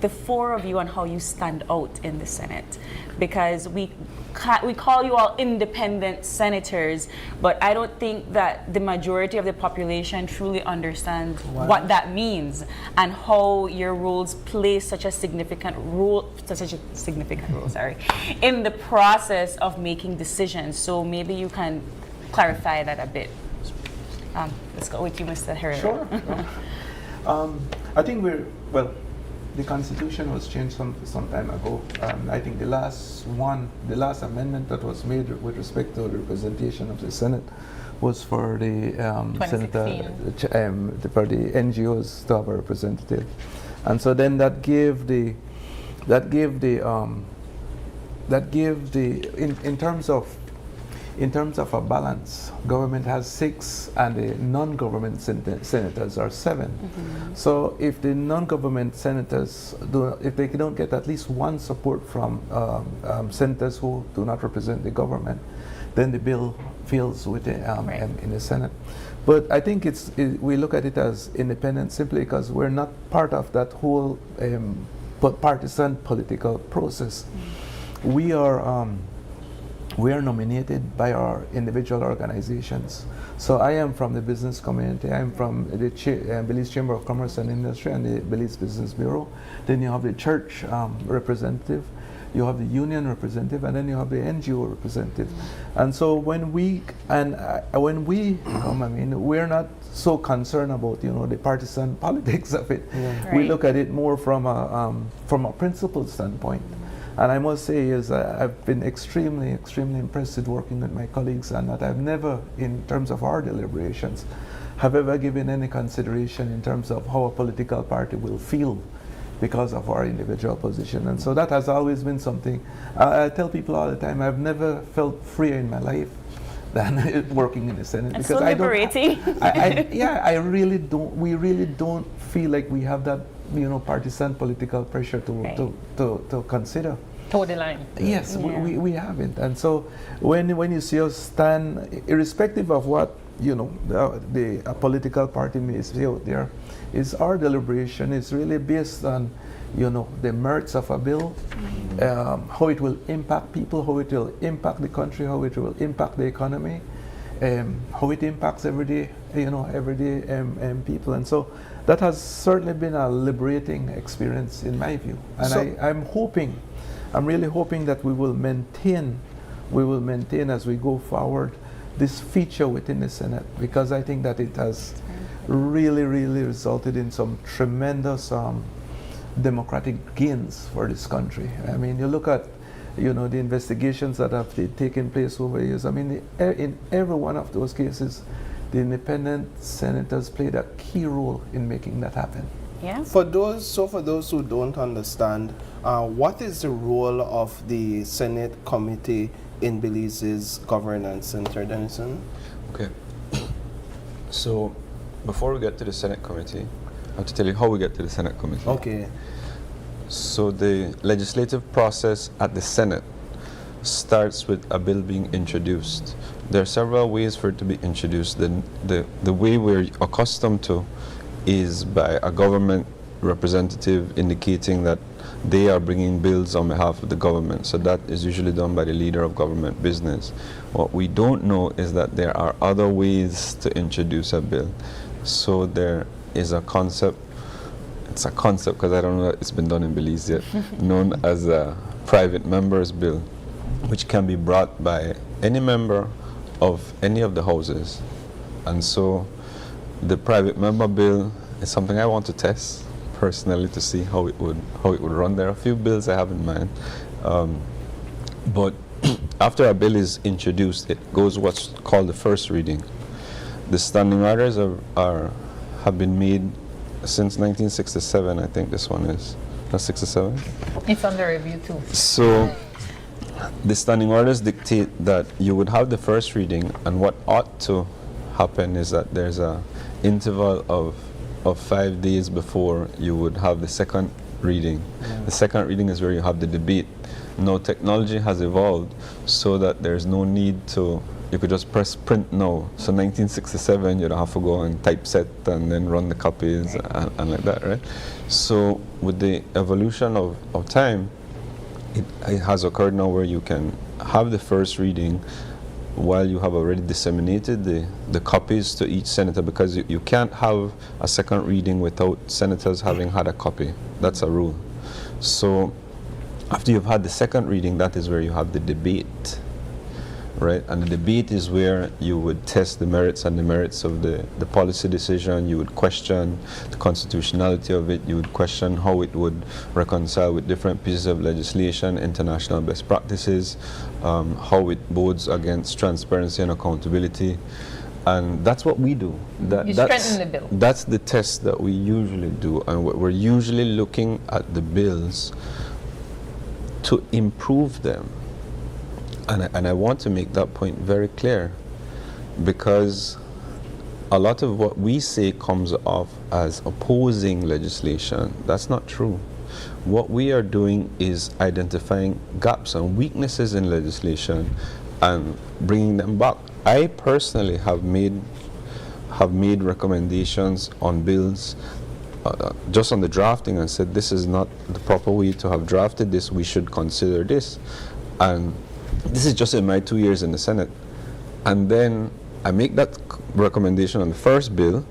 the four of you and how you stand out in the Senate, because we call you all independent senators, but I don't think that the majority of the population truly understands what that means and how your roles play such a significant role, in the process of making decisions. So maybe you can clarify that a bit. Let's go with you, Mr. Herrera.
Sure. I think the Constitution was changed some time ago. I think the last amendment that was made with respect to the representation of the Senate was for the for the NGOs to have a representative, and so then that gave in terms of a balance, government has 6 and the non-government senators are 7. So if the non-government senators if they don't get at least one support from senators who do not represent the government, then the bill fails with the, in the Senate. But I think we look at it as independent simply because we're not part of that whole partisan political process. We are nominated by our individual organizations. So I am from the business community. I am from the Belize Chamber of Commerce and Industry and the Belize Business Bureau. Then you have the church representative, you have the union representative, and then you have the NGO representative. And so when we come, I mean, we're not so concerned about, you know, the partisan politics of it. We look at it more from a principled standpoint. And I must say I've been extremely impressed with working with my colleagues, and that I've never, in terms of our deliberations, have ever given any consideration in terms of how a political party will feel because of our individual position. And so that has always been something. I tell people all the time, I've never felt freer in my life than working in the Senate.
It's so liberating.
I really don't. We really don't feel like we have that, partisan political pressure to consider.
Toe the line.
Yes,
Yeah.
we haven't. And so when you see us stand, irrespective of what the political party may say out there, is our deliberation is really based on the merits of a bill, how it will impact people, how it will impact the country, how it will impact the economy, how it impacts everyday people. And so that has certainly been a liberating experience in my view. And
So-
I'm really hoping that we will maintain as we go forward this feature within the Senate, because I think that it has really resulted in some tremendous democratic gains for this country. I mean, you look at the investigations that have taken place over the years. I mean, in every one of those cases, the independent senators played a key role in making that happen.
Yeah.
For those who don't understand, what is the role of the Senate committee in Belize's governance, Senator Denison?
Okay. So, before we get to the Senate committee, I have to tell you how we get to the Senate committee.
Okay.
So the legislative process at the Senate starts with a bill being introduced. There are several ways for it to be introduced. The way we're accustomed to is by a government representative indicating that they are bringing bills on behalf of the government. So that is usually done by the leader of government business. What we don't know is that there are other ways to introduce a bill. So there is a concept, it's a concept because I don't know that it's been done in Belize yet, known as a private member's bill, which can be brought by any member of any of the houses. And so the private member bill is something I want to test personally to see how it would run. There are a few bills I have in mind, but after a bill is introduced, it goes what's called the first reading. The standing orders have been made since 1967. I think this one is 67.
It's under review too.
So the standing orders dictate that you would have the first reading, and what ought to happen is that there's a interval of 5 days before you would have the second reading. The second reading is where you have the debate. Now technology has evolved so that there's no need to, you could just press print now. So 1967 you'd have to go and typeset and then run the copies and like that, right? So with the evolution of time, it has occurred now where you can have the first reading while you have already disseminated the copies to each senator, because you can't have a second reading without senators having had a copy. That's a rule. So after you've had the second reading, that is where you have the debate, right? And the debate is where you would test the merits and demerits of the policy decision. You would question the constitutionality of it. You would question how it would reconcile with different pieces of legislation, international best practices, how it bodes against transparency and accountability. And that's what we do.
You strengthen the bill.
That's the test that we usually do. And we're usually looking at the bills to improve them. And I want to make that point very clear, because a lot of what we say comes off as opposing legislation. That's not true. What we are doing is identifying gaps and weaknesses in legislation and bringing them back. I personally have made recommendations on bills just on the drafting and said, this is not the proper way to have drafted this, we should consider this. And this is just in my 2 years in the Senate. And then I make that recommendation on the first bill,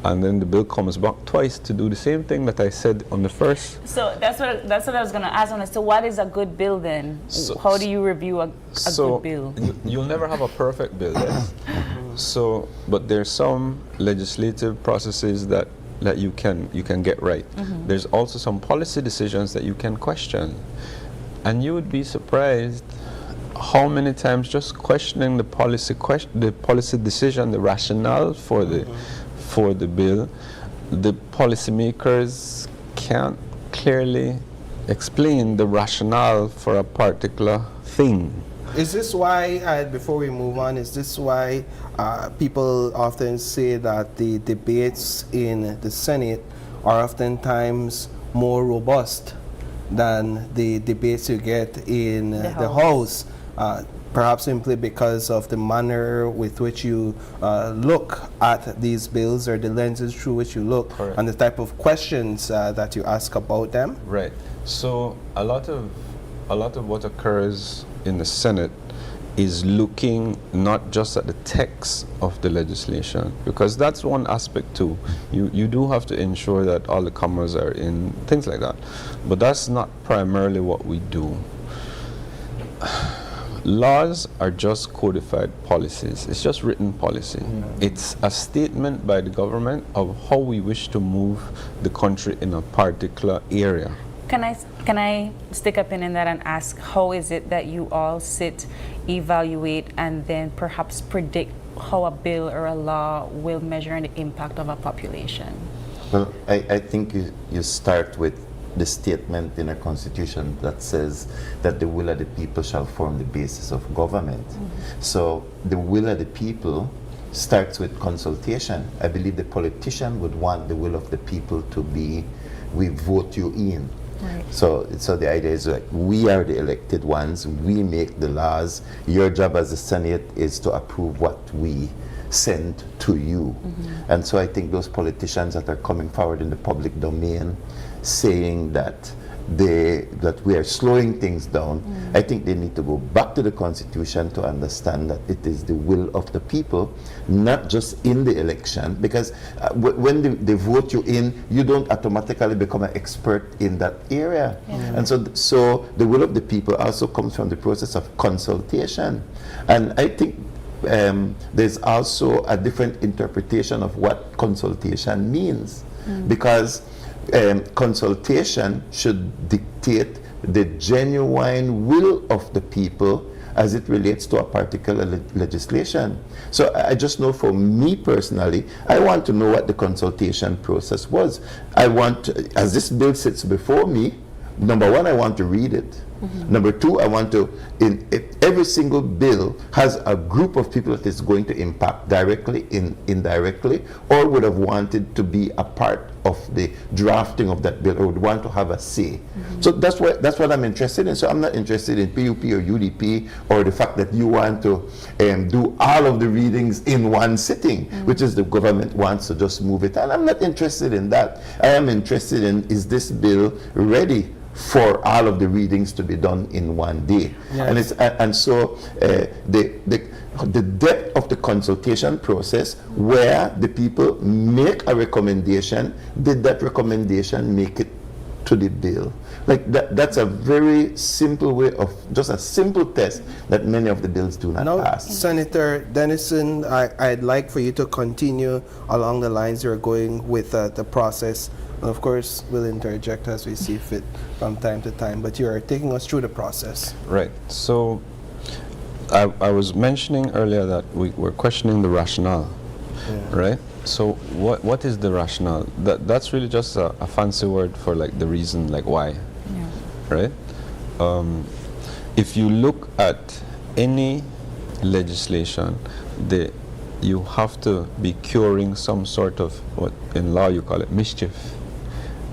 and then the bill comes back twice to do the same thing that I said on the first.
So that's what I was going to ask on. So what is a good bill then? How do you review a good bill?
You'll never have a perfect bill, yes. So, but there's some legislative processes that you can get right. There's also some policy decisions that you can question. And you would be surprised how many times just questioning the policy decision, the rationale for the bill, the policymakers can't clearly explain the rationale for a particular thing.
Is this why, before we move on, is this why people often say that the debates in the Senate are oftentimes more robust than the debates you get in the House? Perhaps simply because of the manner with which you look at these bills, or the lenses through which you look,
Correct.
and the type of questions that you ask about them?
Right. So a lot of what occurs in the Senate is looking not just at the text of the legislation, because that's one aspect too. You do have to ensure that all the commas are in, things like that. But that's not primarily what we do. Laws are just codified policies. It's just written policy. It's a statement by the government of how we wish to move the country in a particular area.
Can I stick up in that and ask, how is it that you all sit, evaluate, and then perhaps predict how a bill or a law will measure the impact of a population?
Well, I think you start with the statement in our constitution that says that the will of the people shall form the basis of government. So the will of the people starts with consultation. I believe the politician would want the will of the people to be, we vote you in.
Right.
So the idea is like, we are the elected ones, we make the laws. Your job as a Senate is to approve what we send to you. And so I think those politicians that are coming forward in the public domain saying that we are slowing things down, I think they need to go back to the Constitution to understand that it is the will of the people, not just in the election, because when they vote you in, you don't automatically become an expert in that area. And so the will of the people also comes from the process of consultation. And I think there's also a different interpretation of what consultation means, because consultation should dictate the genuine will of the people as it relates to a particular legislation. So I just know, for me personally, I want to know what the consultation process was. I want to, as this bill sits before me, number one, I want to read it. Number two, I want to, every single bill has a group of people that is going to impact directly, indirectly, or would have wanted to be a part of the drafting of that bill, or would want to have a say. So that's what I'm interested in. So I'm not interested in PUP or UDP, or the fact that you want to do all of the readings in one sitting, which is the government wants to just move it. And I'm not interested in that. I am interested in, is this bill ready for all of the readings to be done in one day?
Yes.
And so the depth of the consultation process, where the people make a recommendation, did that recommendation make it to the bill? Like that's a very simple way of, just a simple test that many of the bills do not pass.
Senator Dennison, I'd like for you to continue along the lines you're going with the process. And of course, we'll interject as we see fit from time to time, but you are taking us through the process.
Right. So I was mentioning earlier that we're questioning the rationale, right? So what is the rationale? That's really just a fancy word for like the reason, like why, right? If you look at any legislation, you have to be curing some sort of, what in law you call it, mischief,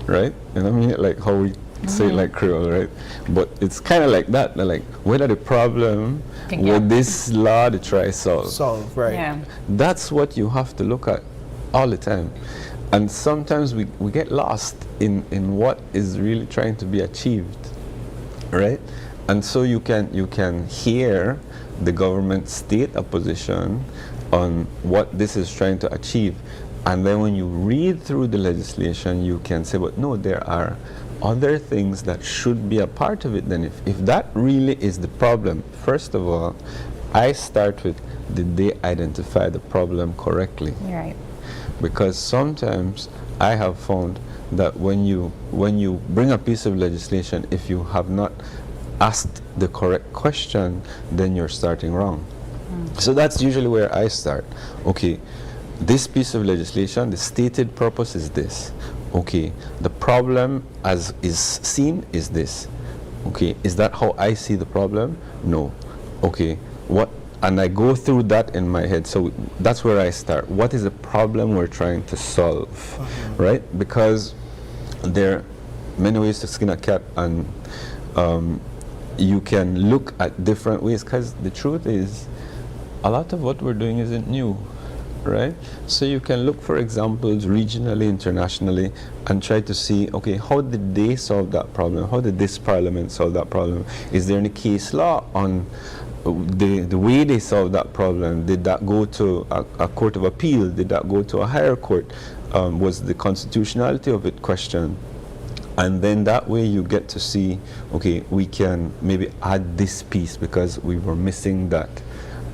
right? You know what I mean? Like how we say it like Creole, right? But it's kind of like that. They're like, whether the problem with this law to try solve,
right?
Yeah.
That's what you have to look at all the time. And sometimes we get lost in what is really trying to be achieved, right? And so you can hear the government state a position on what this is trying to achieve, and then when you read through the legislation, you can say, but no, there are other things that should be a part of it. Then if that really is the problem, first of all, I start with, did they identify the problem correctly?
Right.
Because sometimes I have found that when you bring a piece of legislation, if you have not asked the correct question, then you're starting wrong. So that's usually where I start. Okay, this piece of legislation, the stated purpose is this. Okay, the problem as is seen is this. Okay, is that how I see the problem? No. okay, what, and I go through that in my head. So that's where I start. What is the problem we're trying to solve, right? Because there are many ways to skin a cat, and you can look at different ways, because the truth is, a lot of what we're doing isn't new, right? So you can look for examples regionally, internationally, and try to see, okay, how did they solve that problem? How did this parliament solve that problem? Is there any case law on the way they solved that problem? Did that go to a court of appeal? Did that go to a higher court? Was the constitutionality of it questioned? And then that way you get to see, okay, we can maybe add this piece because we were missing that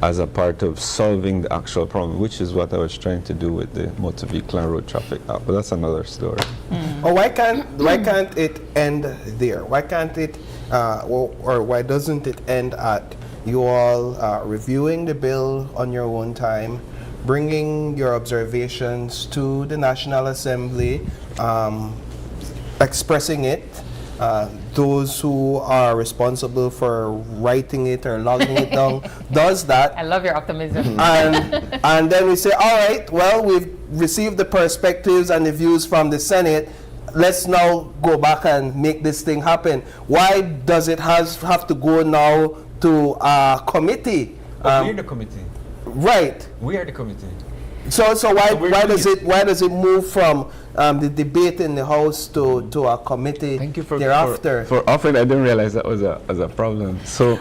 as a part of solving the actual problem, which is what I was trying to do with the Motor Vehicle and Road Traffic Act. But that's another story.
Or why can't it end there? Why can't it, or why doesn't it end at you all reviewing the bill on your own time, bringing your observations to the National Assembly, expressing it, those who are responsible for writing it or logging it down does that.
I love your optimism.
And then we say, all right, well, we've received the perspectives and the views from the Senate. Let's now go back and make this thing happen. Why does it have to go now to a committee?
We're the committee.
Right.
We are the committee.
So why does it move from the debate in the House to a committee?
Thank you for
thereafter?
For offering. I didn't realize that was a problem. So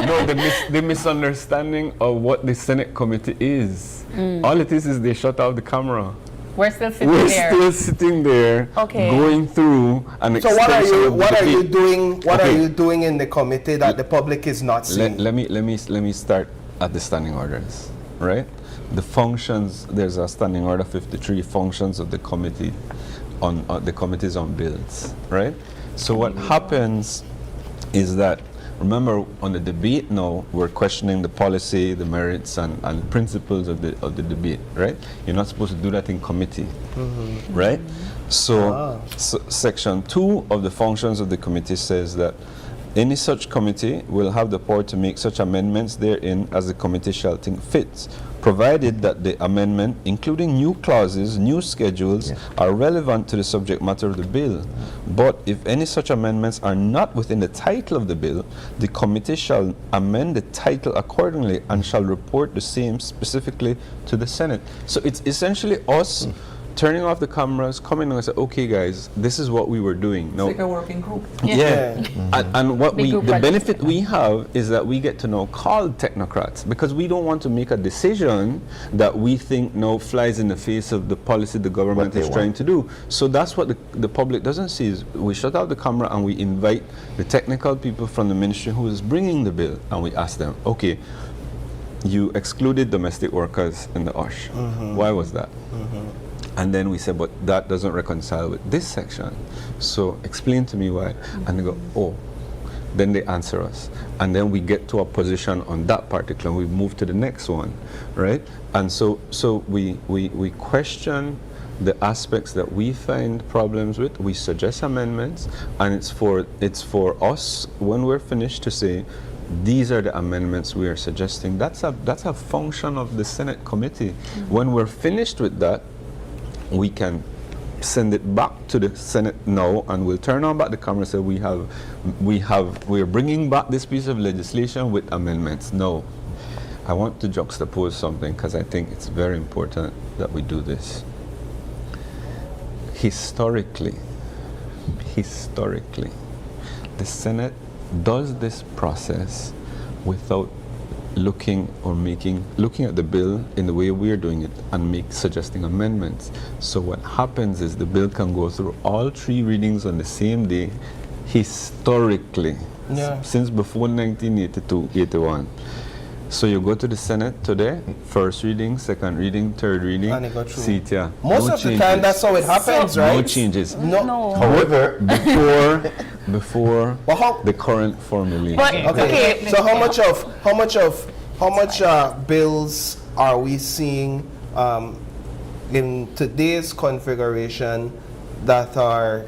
no, the misunderstanding of what the Senate committee is. All it is they shut off the camera.
We're still sitting
We're
there.
still sitting there,
Okay.
going through an
So
extension
what are you
debate.
doing? What
Okay.
are you doing in the committee that the public is not seeing?
Let me start at the standing orders, right? The functions. There's a standing order 53 functions of the committee, on the committees on bills, right? So what happens is that, remember, on the debate now, we're questioning the policy, the merits, and principles of the debate, right? You're not supposed to do that in committee, right? So, section 2 of the functions of the committee says that any such committee will have the power to make such amendments therein as the committee shall think fit, provided that the amendment, including new clauses, new schedules, are relevant to the subject matter of the bill. But if any such amendments are not within the title of the bill, the committee shall amend the title accordingly and shall report the same specifically to the Senate. So it's essentially us turning off the cameras, coming and say, okay guys, this is what we were doing.
It's like a working group.
Yeah. And what
Big group
the
project.
benefit we have is that we get to now call technocrats, because we don't want to make a decision that we think now flies in the face of the policy the government is trying to do. So that's what the public doesn't see, is we shut out the camera and we invite the technical people from the ministry who is bringing the bill, and we ask them, okay, you excluded domestic workers in the OSH. Why was that? And then we said, but that doesn't reconcile with this section. So explain to me why. And they go, oh. Then they answer us. And then we get to a position on that particular, and we move to the next one, right? And so we question the aspects that we find problems with. We suggest amendments, and it's for us, when we're finished, to say, these are the amendments we are suggesting. That's a function of the Senate committee. When we're finished with that, we can send it back to the Senate now, and we'll turn on back the camera and say we are bringing back this piece of legislation with amendments. No, I want to juxtapose something, because I think it's very important that we do this. Historically, the Senate does this process without looking at the bill in the way we're doing it and suggesting amendments. So what happens is the bill can go through all 3 readings on the same day, historically, since before 1982-81. So you go to the Senate today, first reading, second reading, third reading,
And it go through.
see it, yeah.
Most
No
of the
changes.
time, that's how it happens, right?
No changes.
No.
However,
Before
Well, how-
the current formulation.
But,
Okay. So how much bills are we seeing in today's configuration that are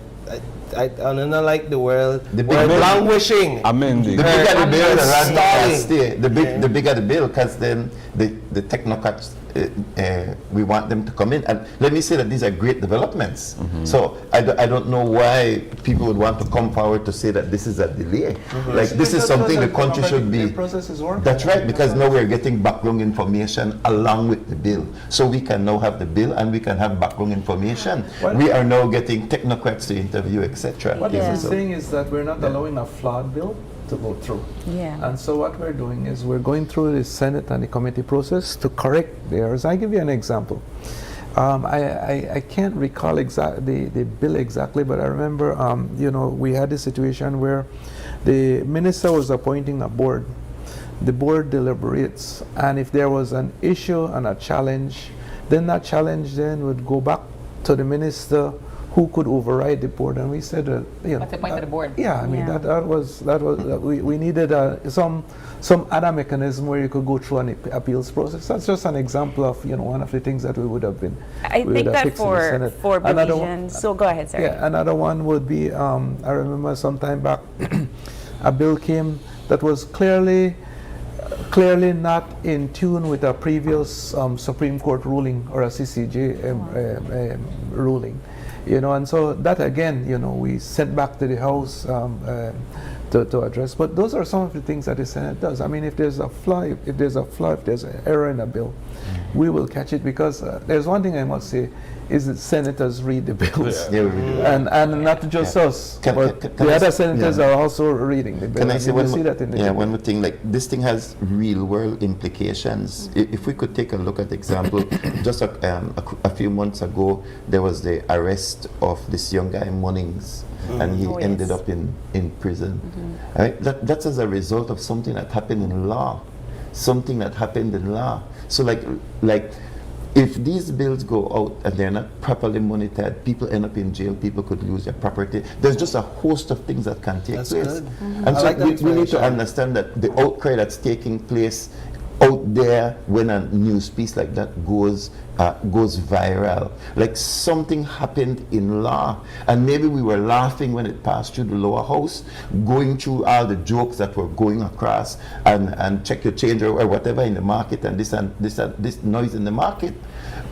I don't like the word.
The big
We're
bill.
languishing.
Amending.
The bigger the bill, the rather
Stalling.
stay. The bigger the bill, because then the technocrats, we want them to come in. And let me say that these are great developments. So I don't know why people would want to come forward to say that this is a delay. Like, this is something the country should be.
The process is working.
That's right, because now we're getting background information along with the bill. So we can now have the bill and we can have background information. We are now getting technocrats to interview, etc.
What this is saying is that we're not allowing a flawed bill to go through.
Yeah.
And so what we're doing is we're going through the Senate and the committee process to correct the errors. I'll give you an example. I can't recall the bill exactly, but I remember, we had a situation where the minister was appointing a board. The board deliberates, and if there was an issue and a challenge, then that challenge then would go back to the minister, who could override the board. And we said,
What's the point of the board?
Yeah, I mean, that was we needed some other mechanism where you could go through an appeals process. That's just an example of one of the things that we would have been.
I think that for Belizeans. So go ahead, sorry.
Yeah, another one would be I remember some time back a bill came that was clearly not in tune with a previous Supreme Court ruling or a CCJ ruling. And so that again, we sent back to the House to address. But those are some of the things that the Senate does. I mean, if there's a flaw, if there's an error in a bill, we will catch it, because there's one thing I must say, is that senators read the bills.
Yeah, we do.
And not just us, but the other senators are also reading the bill.
Can I say one
more
thing? Like, this thing has real world implications. If we could take a look at example, just a few months ago, there was the arrest of this young guy, Munnings, and he ended up in prison. Right? That's as a result of something that happened in law. Something that happened in law. So like if these bills go out and they're not properly monitored, people end up in jail, people could lose their property. There's just a host of things that can take place.
Good.
And so we need to understand that the outcry that's taking place out there when a news piece like that goes viral, like something happened in law, and maybe we were laughing when it passed through the lower house, going through all the jokes that were going across, and check your change or whatever in the market, and this noise in the market,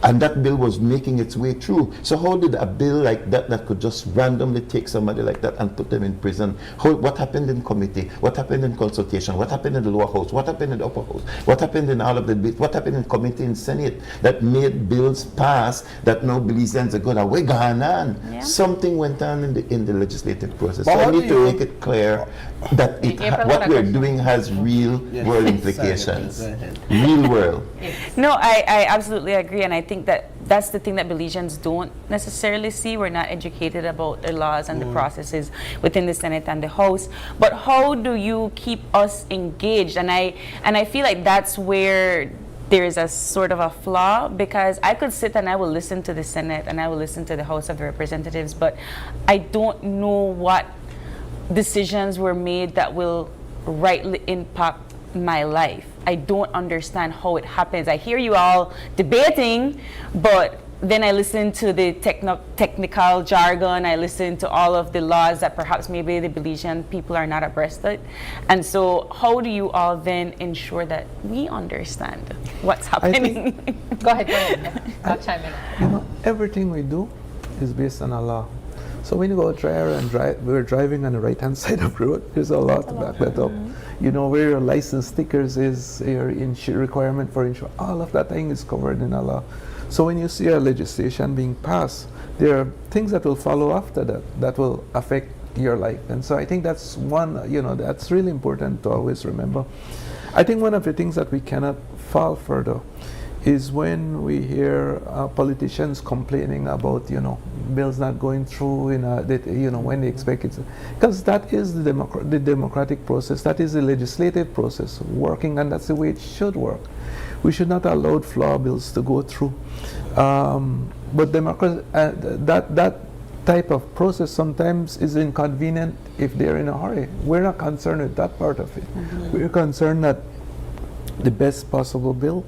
and that bill was making its way through. So how did a bill like that could just randomly take somebody like that and put them in prison? What happened in committee? What happened in consultation? What happened in the lower house? What happened in the upper house? What happened in all of the bills? What happened in committee and Senate that made bills pass that now Belizeans are going, we're going on? Yeah. Something went on in the legislative process. So I need to make it clear that what we're doing has real world implications. Real world.
No, I absolutely agree, and I think that's the thing that Belizeans don't necessarily see. We're not educated about the laws and the processes within the Senate and the House. But how do you keep us engaged? And I feel like that's where there is a sort of a flaw, because I could sit and I will listen to the Senate and I will listen to the House of Representatives, but I don't know what decisions were made that will rightly impact my life. I don't understand how it happens. I hear you all debating, but then I listen to the technical jargon, I listen to all of the laws that perhaps maybe the Belizean people are not abreast of. And so how do you all then ensure that we understand what's happening?
Go ahead. I'll chime in.
Everything we do is based on a law. So when you go we're driving on the right-hand side of the road, there's a law to back that up. Where your license stickers is, your requirement for insurance, all of that thing is covered in a law. So when you see a legislation being passed, there are things that will follow after that will affect your life. And so I think that's one, that's really important to always remember. I think one of the things that we cannot fall further is when we hear politicians complaining about, bills not going through, when they expect it. Because that is the democratic process, that is the legislative process working, and that's the way it should work. We should not allow flawed bills to go through. But democracy, that type of process sometimes is inconvenient if they're in a hurry. We're not concerned with that part of it. We're concerned that the best possible bill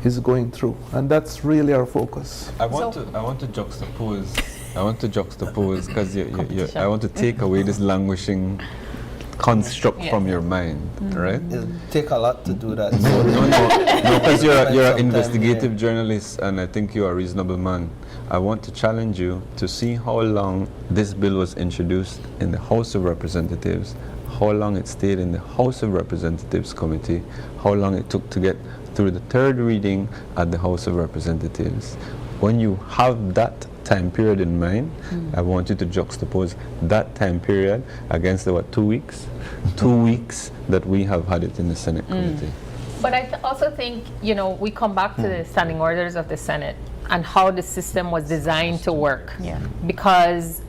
is going through, and that's really our focus.
I want to juxtapose I want to juxtapose because I want to take away this languishing construct from your mind, right?
It'll take a lot to do that.
No, because you're
Spend
an
some
investigative
time
journalist, and I think you're a reasonable man. I want to challenge you to see how long this bill was introduced in the House of Representatives, how long it stayed in the House of Representatives committee, how long it took to get through the third reading at the House of Representatives. When you have that time period in mind, I want you to juxtapose that time period against the 2 weeks? 2 weeks that we have had it in the Senate committee.
But I also think, we come back to the standing orders of the Senate and how the system was designed to work.
Yeah.
Because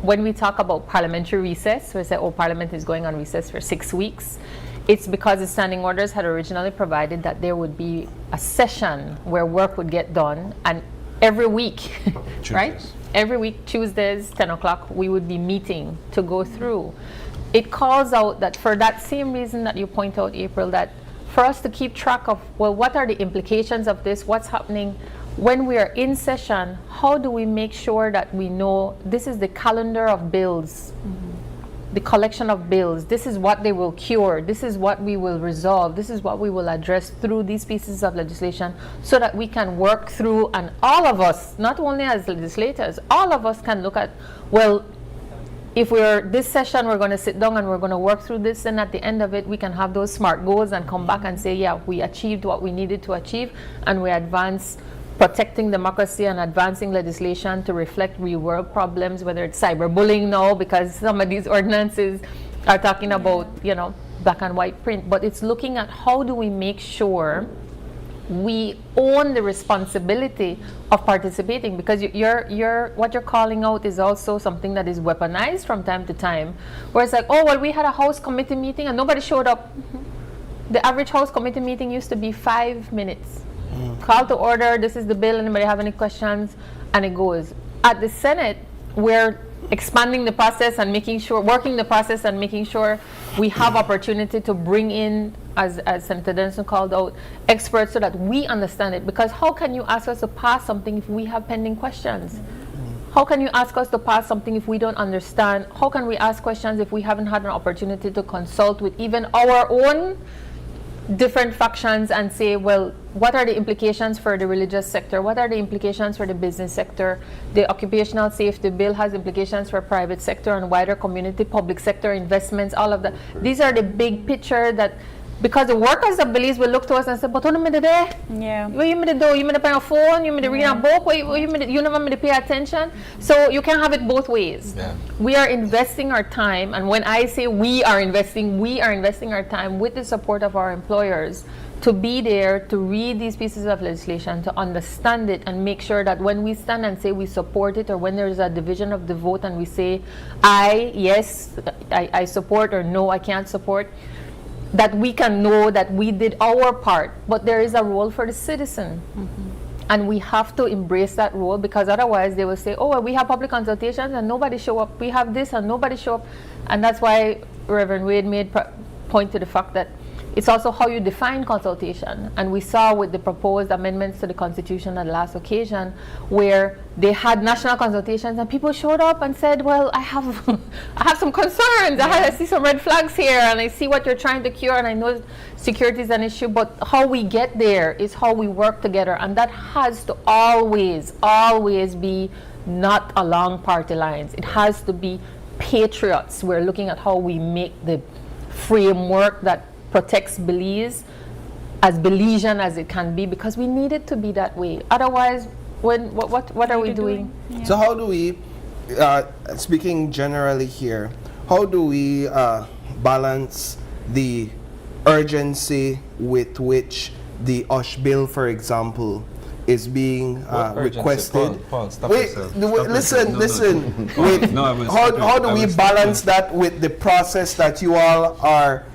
when we talk about parliamentary recess, we say, Parliament is going on recess for 6 weeks. It's because the standing orders had originally provided that there would be a session where work would get done, and every week, right? Every week, Tuesdays, 10 o'clock, we would be meeting to go through. It calls out that for that same reason that you point out, April, that for us to keep track of, what are the implications of this, what's happening when we are in session, how do we make sure that we know this is the calendar of bills, the collection of bills, this is what they will cure, this is what we will resolve, this is what we will address through these pieces of legislation, so that we can work through, and all of us, not only as legislators, all of us can look at, if this session we're going to sit down and we're going to work through this, and at the end of it we can have those SMART goals and come back and say, yeah, we achieved what we needed to achieve, and we advance protecting democracy and advancing legislation to reflect real world problems, whether it's cyberbullying now, because some of these ordinances are talking about, black and white print, but it's looking at how do we make sure we own the responsibility of participating, because what you're calling out is also something that is weaponized from time to time, where it's like, we had a House committee meeting and nobody showed up. The average House committee meeting used to be 5 minutes. Call to order, this is the bill, anybody have any questions, and it goes. At the Senate, we're expanding the process and working the process and making sure we have opportunity to bring in, as Senator Denson called out, experts so that we understand it. Because how can you ask us to pass something if we have pending questions? How can you ask us to pass something if we don't understand? How can we ask questions if we haven't had an opportunity to consult with even our own different factions and say, what are the implications for the religious sector? What are the implications for the business sector? The occupational safety bill has implications for private sector and wider community, public sector investments, all of that. These are the big picture that, because the workers of Belize will look to us and say, but what am I do?
Yeah.
What you do? You may pay a phone, you may read a book, you never may pay attention. So you can't have it both ways.
Yeah.
We are investing our time, and when I say we are investing our time with the support of our employers to be there, to read these pieces of legislation, to understand it, and make sure that when we stand and say we support it, or when there's a division of the vote and we say, I support, or no, I can't support, that we can know that we did our part. But there is a role for the citizen. And we have to embrace that role, because otherwise they will say, we have public consultations and nobody show up. We have this and nobody show up. And that's why Reverend Wade made point to the fact that it's also how you define consultation. And we saw with the proposed amendments to the Constitution at the last occasion, where they had national consultations and people showed up and said, I have some concerns. I see some red flags here, and I see what you're trying to cure, and I know security is an issue, but how we get there is how we work together. And that has to always be not along party lines. It has to be patriots. We're looking at how we make the framework that protects Belize as Belizean as it can be, because we need it to be that way. Otherwise, what are we doing?
Yeah. So how do we, speaking generally here, how do we balance the urgency with which the OSH bill, for example, is being requested?
Paul, stop
Wait,
yourself.
listen. Wait, how do we balance that with the process that you all are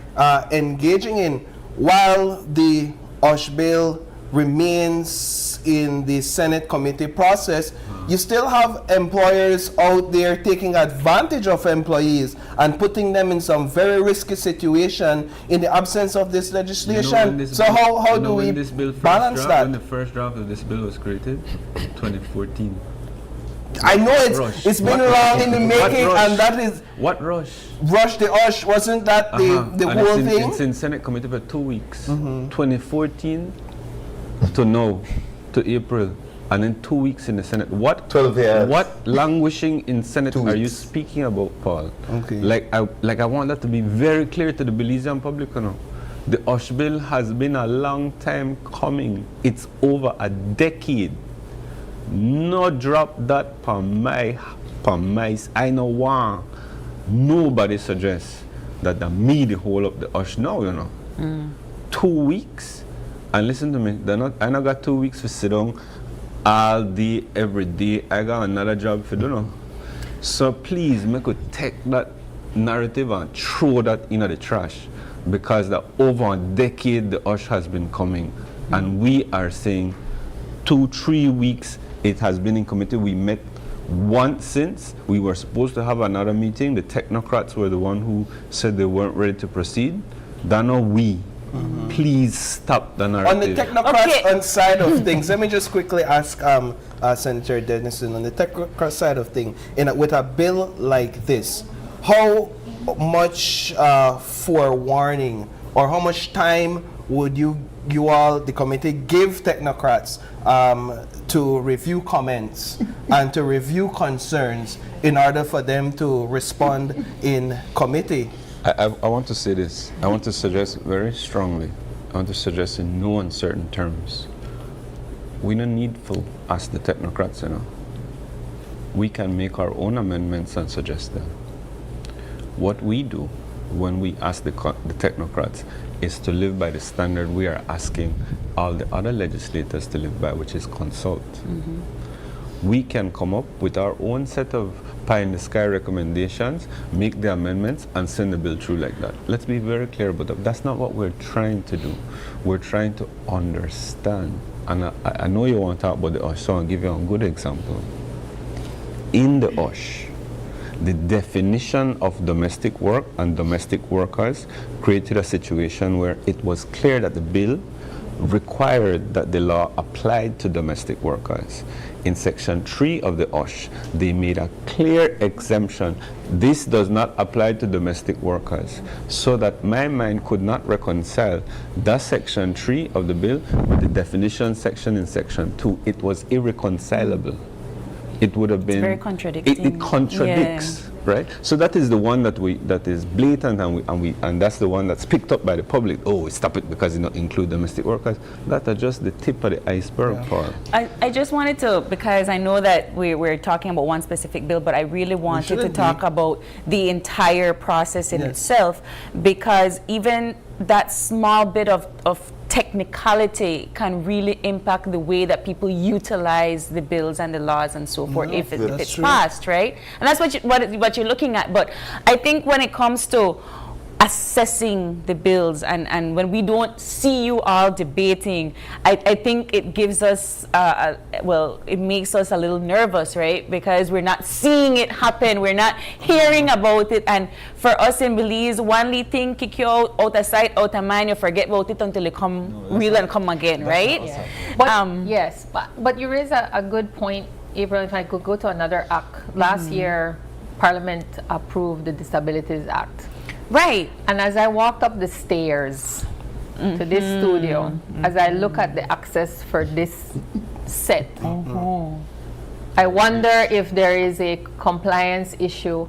engaging in, while the OSH bill remains in the Senate committee process? You still have employers out there taking advantage of employees and putting them in some very risky situation in the absence of this legislation. So how do we balance that?
When the first draft of this bill was created, 2014.
I know
Rush.
it's been
What
long in the
What
making,
rush?
and that is
What rush?
rush the ush. Wasn't that the
And
whole
it's
thing?
It's in Senate committee for 2 weeks. 2014 to now, to April. And then 2 weeks in the Senate.
12 years.
What languishing in Senate
2
are you
weeks.
speaking about, Paul?
Okay.
Like I want that to be very clear to the Belizean public, you know. The OSH bill has been a long time coming. It's over a decade. No drop that per my I know one. Nobody suggests that the me the whole of the OSH now, you know. 2 weeks. And listen to me, I not got 2 weeks to sit down all day, every day. I got another job for do know. So please make us take that narrative and throw that into the trash, because the over a decade the OSH has been coming, and we are saying 2-3 weeks it has been in committee. We met once since. We were supposed to have another meeting. The technocrats were the one who said they weren't ready to proceed. Then we. Please stop the narrative.
On the technocrats side of things, let me just quickly ask Senator Dennison, on the technocrat side of things, with a bill like this, how much forewarning or how much time would you all, the committee, give technocrats to review comments and to review concerns in order for them to respond in committee?
I want to say this. I want to suggest very strongly, I want to suggest in no uncertain terms, we don't need to ask the technocrats, you know. We can make our own amendments and suggest them. What we do when we ask the technocrats is to live by the standard we are asking all the other legislators to live by, which is consult. We can come up with our own set of pie-in-the-sky recommendations, make the amendments, and send the bill through like that. Let's be very clear about that. That's not what we're trying to do. We're trying to understand. And I know you want to talk about the OSH, so I'll give you a good example. In the OSH, the definition of domestic work and domestic workers created a situation where it was clear that the bill required that the law applied to domestic workers. In section 3 of the OSH, they made a clear exemption. This does not apply to domestic workers, so that my mind could not reconcile that section 3 of the bill with the definition section in section 2. It was irreconcilable. It would have been
very contradicting.
It contradicts, right? So that is the one that is blatant, and that's the one that's picked up by the public. Oh, stop it because it not include domestic workers. That are just the tip of the iceberg, Paul.
I just wanted to, because I know that we're talking about one specific bill, but I really wanted to talk about the entire process in itself, because even that small bit of technicality can really impact the way that people utilize the bills and the laws and so forth if it's passed, right? And that's what you're looking at. But I think when it comes to assessing the bills, and when we don't see you all debating, I think it gives us, it makes us a little nervous, right? Because we're not seeing it happen, we're not hearing about it, and for us in Belize, one little thing kick you out of sight, out of mind, you forget about it until it come real and come again, right?
But, yes, but you raise a good point, April. If I could go to another act. Last year, Parliament approved the Disabilities Act.
Right.
And as I walked up the stairs to this studio, as I look at the access for this set, I wonder if there is a compliance issue.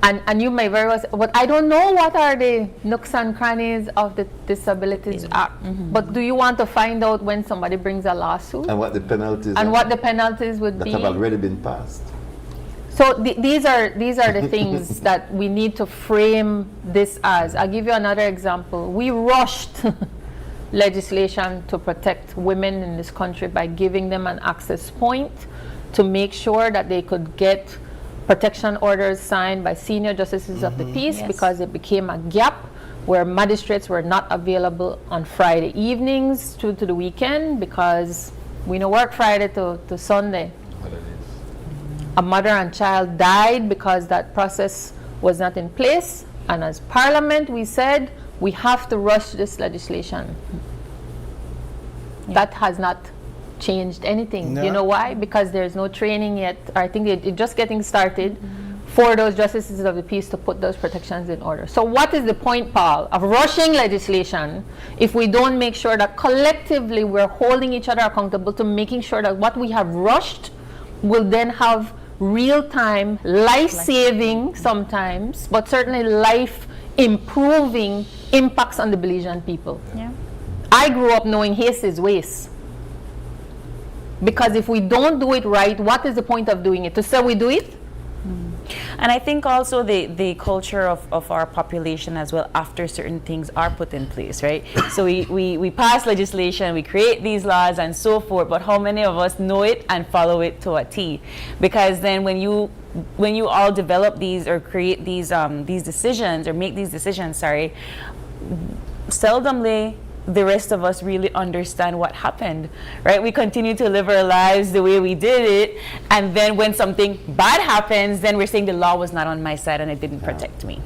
And you may very well say, but I don't know what are the nooks and crannies of the Disabilities Act. But do you want to find out when somebody brings a lawsuit?
And what the penalties
and what the penalties would
that
be?
have already been passed.
So these are the things that we need to frame this as. I'll give you another example. We rushed legislation to protect women in this country by giving them an access point to make sure that they could get protection orders signed by senior justices of the peace, because it became a gap where magistrates were not available on Friday evenings to the weekend, because we don't work Friday to Sunday. A mother and child died because that process was not in place, and as Parliament we said we have to rush this legislation. That has not changed anything.
No.
You know why? Because there's no training yet. I think it's just getting started for those justices of the peace to put those protections in order. So what is the point, Paul, of rushing legislation if we don't make sure that collectively we're holding each other accountable to making sure that what we have rushed will then have real-time, life-saving sometimes, but certainly life-improving impacts on the Belizean people.
Yeah.
I grew up knowing haste is waste. Because if we don't do it right, what is the point of doing it? To say we do it?
And I think also the culture of our population as well, after certain things are put in place, right? So we pass legislation, we create these laws and so forth, but how many of us know it and follow it to a T? Because then when you all develop these or create these decisions or make these decisions, seldomly the rest of us really understand what happened, right? We continue to live our lives the way we did it, and then when something bad happens, then we're saying the law was not on my side and it didn't protect me.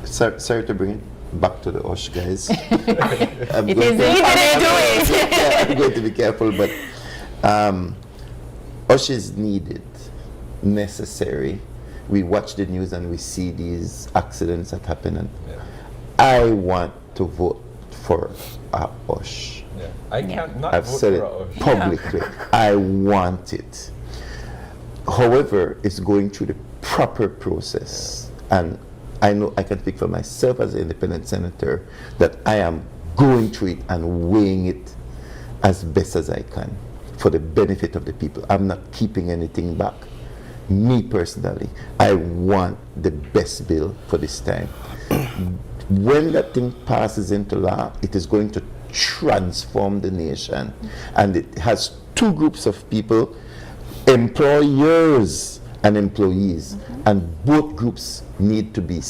Sorry to bring it back to the OSH guys.
It is
I'm going to be careful, but OSH is needed, necessary. We watch the news and we see these accidents that happen, and I want to vote for OSH.
Yeah. I can't not
I've
vote
said
for
it
OSH.
publicly. I want it. However, it's going through the proper process, and I know I can speak for myself as an independent senator that I am going through it and weighing it as best as I can for the benefit of the people. I'm not keeping anything back. Me personally, I want the best bill for this time. When that thing passes into law, it is going to transform the nation. And it has two groups of people, employers and employees. And both groups need to be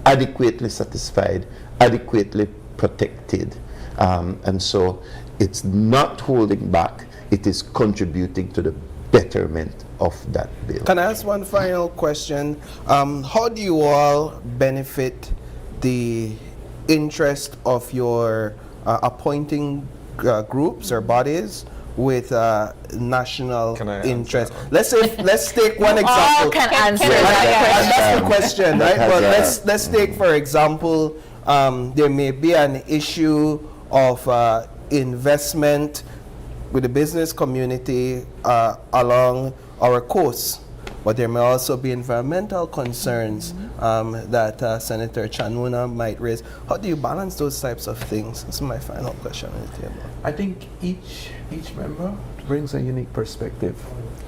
adequately satisfied, adequately protected. And so it's not holding back, it is contributing to the betterment of that bill.
Can I ask one final question? How do you all benefit the interest of your appointing groups or bodies with national interest? Let's take one example.
All can answer
And that's
that
the question, right? But let's take, for example, there may be an issue of investment with the business community along our coast. But there may also be environmental concerns that Senator Chanuna might raise. How do you balance those types of things? This is my final question on the table.
I think each member brings a unique perspective.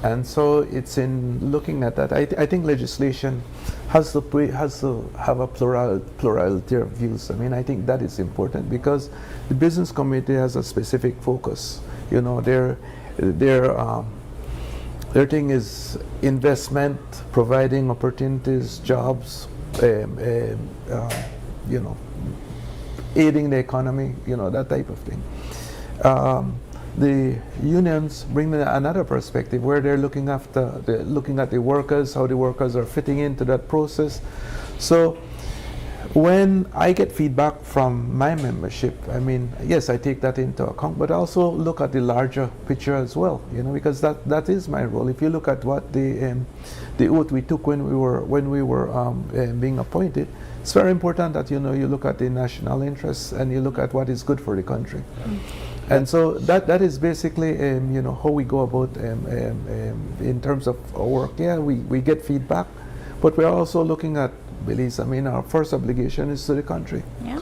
And so it's in looking at that. I think legislation has to have a plurality of views. I mean, I think that is important because the business community has a specific focus. You know, their thing is investment, providing opportunities, jobs, you know, aiding the economy, you know, that type of thing. The unions bring another perspective where they're looking at the workers, how the workers are fitting into that process. So when I get feedback from my membership, I mean, yes, I take that into account, but also look at the larger picture as well, you know, because that is my role. If you look at what the oath we took when we were being appointed, it's very important that, you know, you look at the national interests and you look at what is good for the country. And so that is basically, you know, how we go about in terms of our work. Yeah, we get feedback, but we're also looking at Belize. I mean, our first obligation is to the country.
Yeah.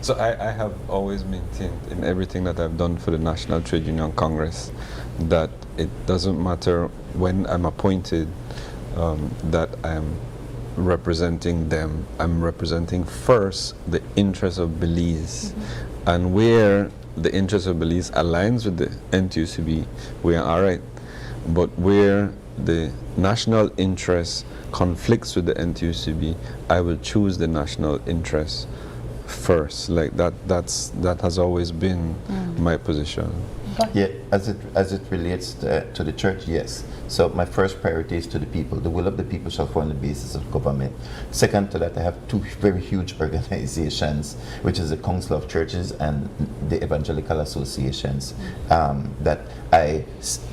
So I have always maintained in everything that I've done for the National Trade Union Congress that it doesn't matter when I'm appointed that I'm representing them. I'm representing first the interests of Belize, and where the interest of Belize aligns with the NTUCB, we are all right. But where the national interest conflicts with the NTUCB, I will choose the national interest first. Like that has always been my position.
Yeah, as it relates to the church, yes. So my first priority is to the people. The will of the people shall form the basis of government. Second to that, I have two very huge organizations, which is the Council of Churches and the Evangelical Associations, that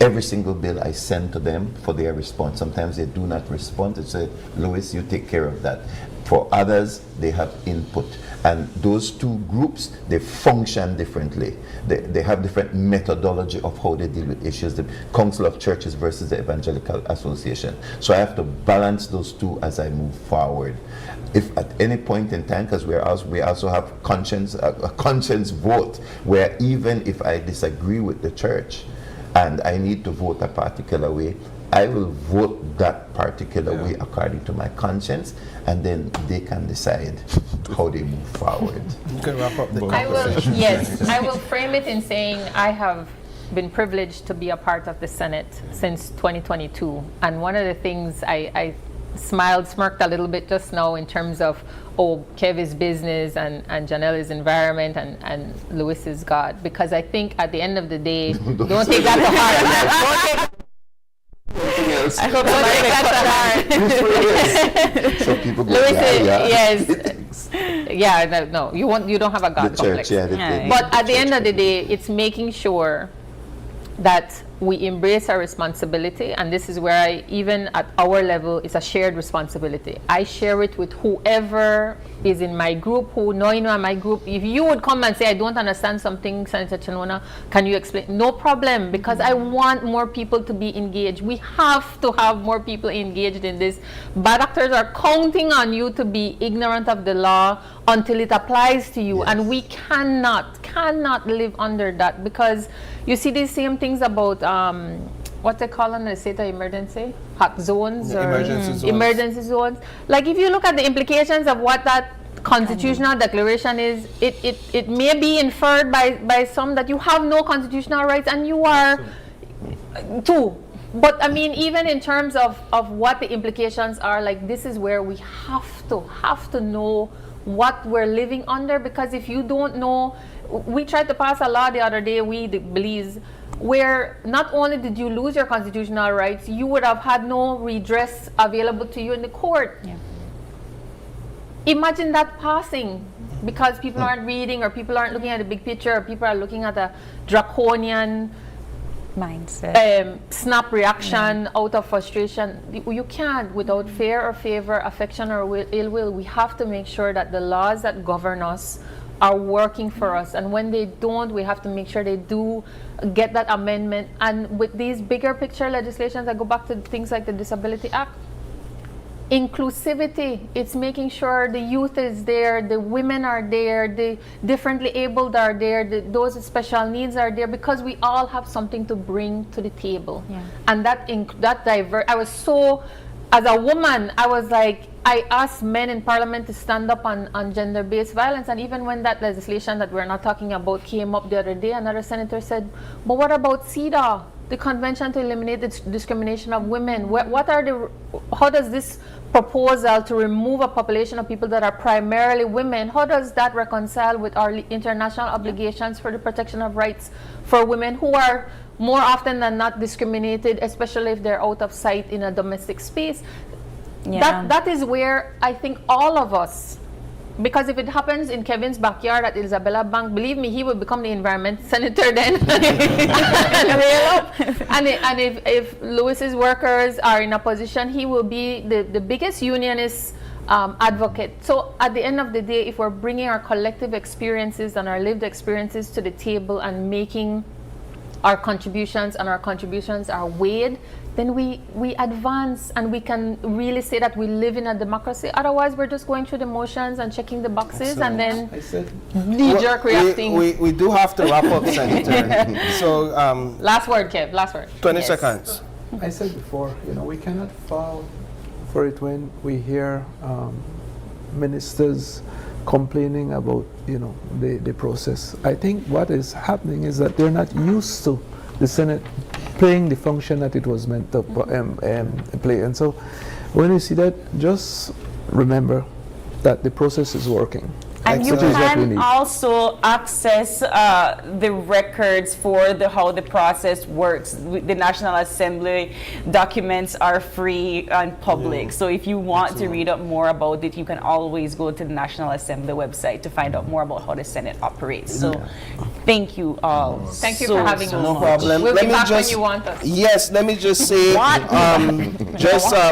every single bill I send to them for their response. Sometimes they do not respond. They say, Louis, you take care of that. For others, they have input. And those two groups, they function differently. They have different methodology of how they deal with issues. The Council of Churches versus the Evangelical Association. So I have to balance those two as I move forward. If at any point in time, because we also have a conscience vote, where even if I disagree with the church and I need to vote a particular way, I will vote that particular way according to my conscience, and then they can decide how they move forward.
You can wrap up the
I
conversation.
will, yes, I will frame it in saying I have been privileged to be a part of the Senate since 2022, and one of the things I smirked a little bit just now in terms of, oh, Kevin's business and Janelle's environment and Louis's God, because I think at the end of the day, don't take that to heart. I hope
So people go,
yes, yeah, no, you don't have a God complex. But at the end of the day, it's making sure that we embrace our responsibility, and this is where even at our level, it's a shared responsibility. I share it with whoever is in my group, who know in my group. If you would come and say, I don't understand something, Senator Chinona, can you explain? No problem, because I want more people to be engaged. We have to have more people engaged in this. Bad actors are counting on you to be ignorant of the law until it applies to you, and we cannot live under that, because you see these same things about what they call in the state of emergency, hot zones, or emergency zones. Like, if you look at the implications of what that constitutional declaration is, it may be inferred by some that you have no constitutional rights, and you are too. But I mean, even in terms of what the implications are, like, this is where we have to know what we're living under, because if you don't know, we tried to pass a law the other day, the Belize, where not only did you lose your constitutional rights, you would have had no redress available to you in the court. Yeah. Imagine that passing, because people aren't reading, or people aren't looking at the big picture, or people are looking at a draconian mindset, snap reaction out of frustration. You can't, without fear or favor, affection or ill will. We have to make sure that the laws that govern us are working for us, and when they don't, we have to make sure they do get that amendment. And with these bigger picture legislations, I go back to things like the Disability Act. Inclusivity, it's making sure the youth is there, the women are there, the differently abled are there, those with special needs are there, because we all have something to bring to the table. Yeah. And I was so, as a woman, I was like, I asked men in Parliament to stand up on gender-based violence, and even when that legislation that we're not talking about came up the other day, another senator said, but what about CEDAW, the Convention to Eliminate the Discrimination of Women? How does this proposal to remove a population of people that are primarily women, how does that reconcile with our international obligations for the protection of rights for women who are more often than not discriminated, especially if they're out of sight in a domestic space? Yeah. That is where I think all of us, because if it happens in Kevin's backyard at Isabella Bank, believe me, he will become the environment senator then. and if Louis's workers are in a position, he will be the biggest unionist advocate. So at the end of the day, if we're bringing our collective experiences and our lived experiences to the table and making our contributions, and our contributions are weighed, then we advance, and we can really say that we live in a democracy. Otherwise, we're just going through the motions and checking the boxes. Excellent. And then knee-jerk reacting.
We do have to wrap up, Senator. So
last word, Kev. Last word.
20 seconds.
I said before, we cannot fall for it when we hear ministers complaining about the process. I think what is happening is that they're not used to the Senate playing the function that it was meant to play. And so when you see that, just remember that the process is working.
And you
Excellent.
Which is what we
can
need.
also access the records for how the process works. The National Assembly documents are free and public. So if you want to read up more about it, you can always go to the National Assembly website to find out more about how the Senate operates. So thank you all.
Thank you
so,
for having
so
us.
No
much.
problem.
We'll
Let
be
me
back
just,
when you want us.
Yes, let me just say,
What?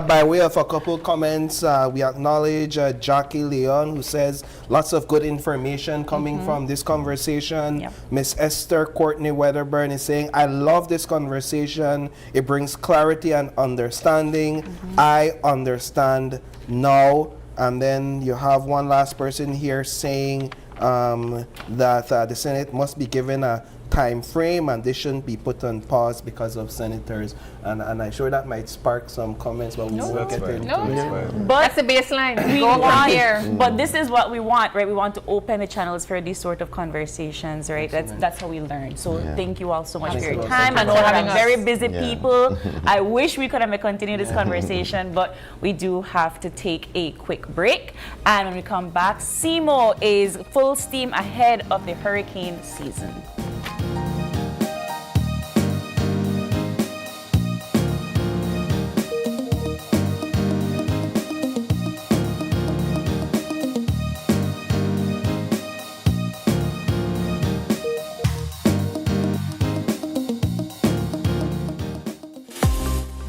by way of a couple comments, we acknowledge Jackie Leon, who says lots of good information coming from this conversation.
Yep.
Miss Esther Courtney Wedderburn is saying, I love this conversation. It brings clarity and understanding. I understand now. And then you have one last person here saying that the Senate must be given a time frame and this shouldn't be put on pause because of senators. And I'm sure that might spark some comments, but we will get into it.
But
That's the baseline.
we
Go from
want,
here.
but this is what we want, right? We want to open the channels for these sort of conversations, right? That's how we learn. So thank you all so much for your time. I know
for
we're
having us.
very busy people. I wish we could have continued this conversation, but we do have to take a quick break. And when we come back, CEMO is full steam ahead of the hurricane season.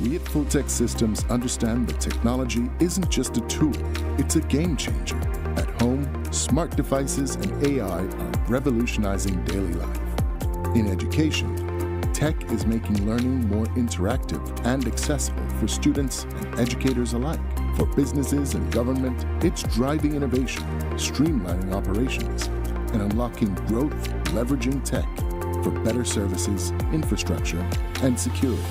We at Fulltech Systems understand that technology isn't just a tool, it's a game changer. At home, smart devices and AI are revolutionizing daily life. In education, tech is making learning more interactive and accessible for students and educators alike. For businesses and government, it's driving innovation, streamlining operations, and unlocking growth, leveraging tech for better services, infrastructure, and security.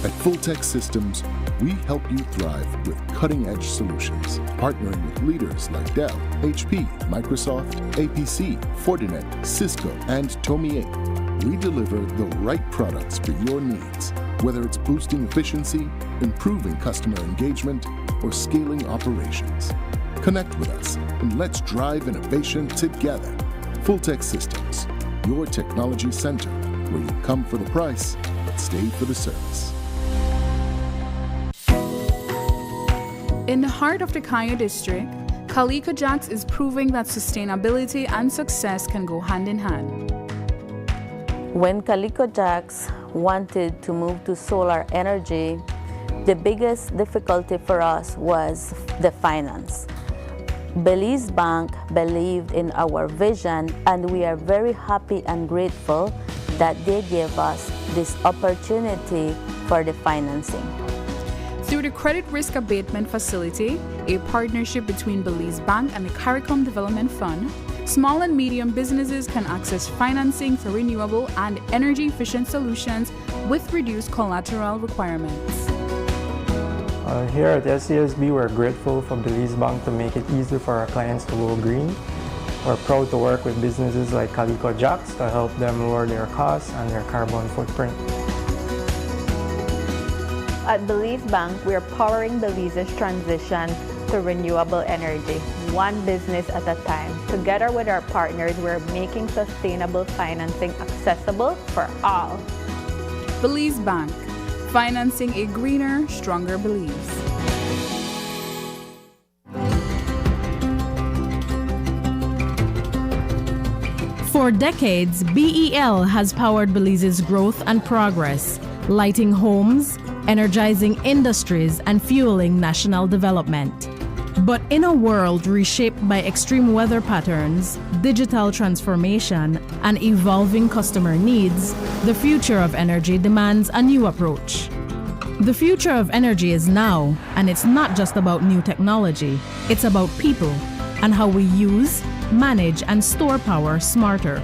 At Fulltech Systems, we help you thrive with cutting-edge solutions, partnering with leaders like Dell, HP, Microsoft, APC, Fortinet, Cisco, and Tomy8. We deliver the right products for your needs, whether it's boosting efficiency, improving customer engagement, or scaling operations. Connect with us and let's drive innovation together. Fulltech Systems, your technology center, where you come for the price, but stay for the service.
In the heart of the Kaya district, Calico Jacks is proving that sustainability and success can go hand in hand.
When Calico Jacks wanted to move to solar energy, the biggest difficulty for us was the finance. Belize Bank believed in our vision, and we are very happy and grateful that they gave us this opportunity for the financing.
Through the Credit Risk Abatement Facility, a partnership between Belize Bank and the CARICOM Development Fund, small and medium businesses can access financing for renewable and energy-efficient solutions with reduced collateral requirements.
Here at SCSB, we're grateful for Belize Bank to make it easy for our clients to go green. We're proud to work with businesses like Calico Jacks to help them lower their costs and their carbon footprint.
At Belize Bank, we are powering Belize's transition to renewable energy, one business at a time. Together with our partners, we're making sustainable financing accessible for all.
Belize Bank, financing a greener, stronger Belize.
For decades, BEL has powered Belize's growth and progress, lighting homes, energizing industries, and fueling national development. But in a world reshaped by extreme weather patterns, digital transformation, and evolving customer needs, the future of energy demands a new approach. The future of energy is now, and it's not just about new technology, it's about people and how we use, manage, and store power smarter.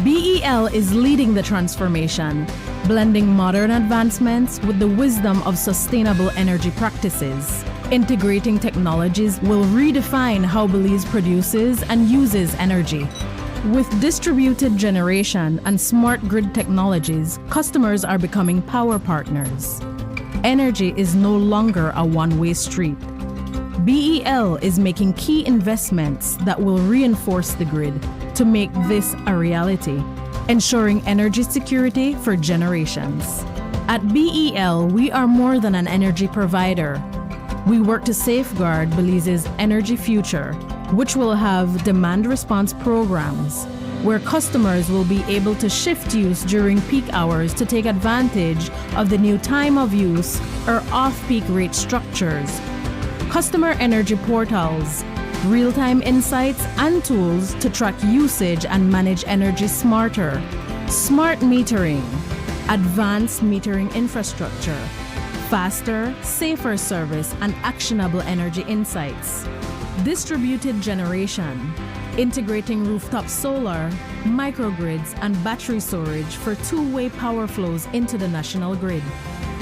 BEL is leading the transformation, blending modern advancements with the wisdom of sustainable energy practices. Integrating technologies will redefine how Belize produces and uses energy. With distributed generation and smart grid technologies, customers are becoming power partners. Energy is no longer a one-way street. BEL is making key investments that will reinforce the grid to make this a reality, ensuring energy security for generations. At BEL, we are more than an energy provider. We work to safeguard Belize's energy future, which will have demand response programs, where customers will be able to shift use during peak hours to take advantage of the new time of use or off-peak rate structures, customer energy portals, real-time insights and tools to track usage and manage energy smarter, smart metering, advanced metering infrastructure, faster, safer service and actionable energy insights, distributed generation, integrating rooftop solar, microgrids, and battery storage for two-way power flows into the national grid.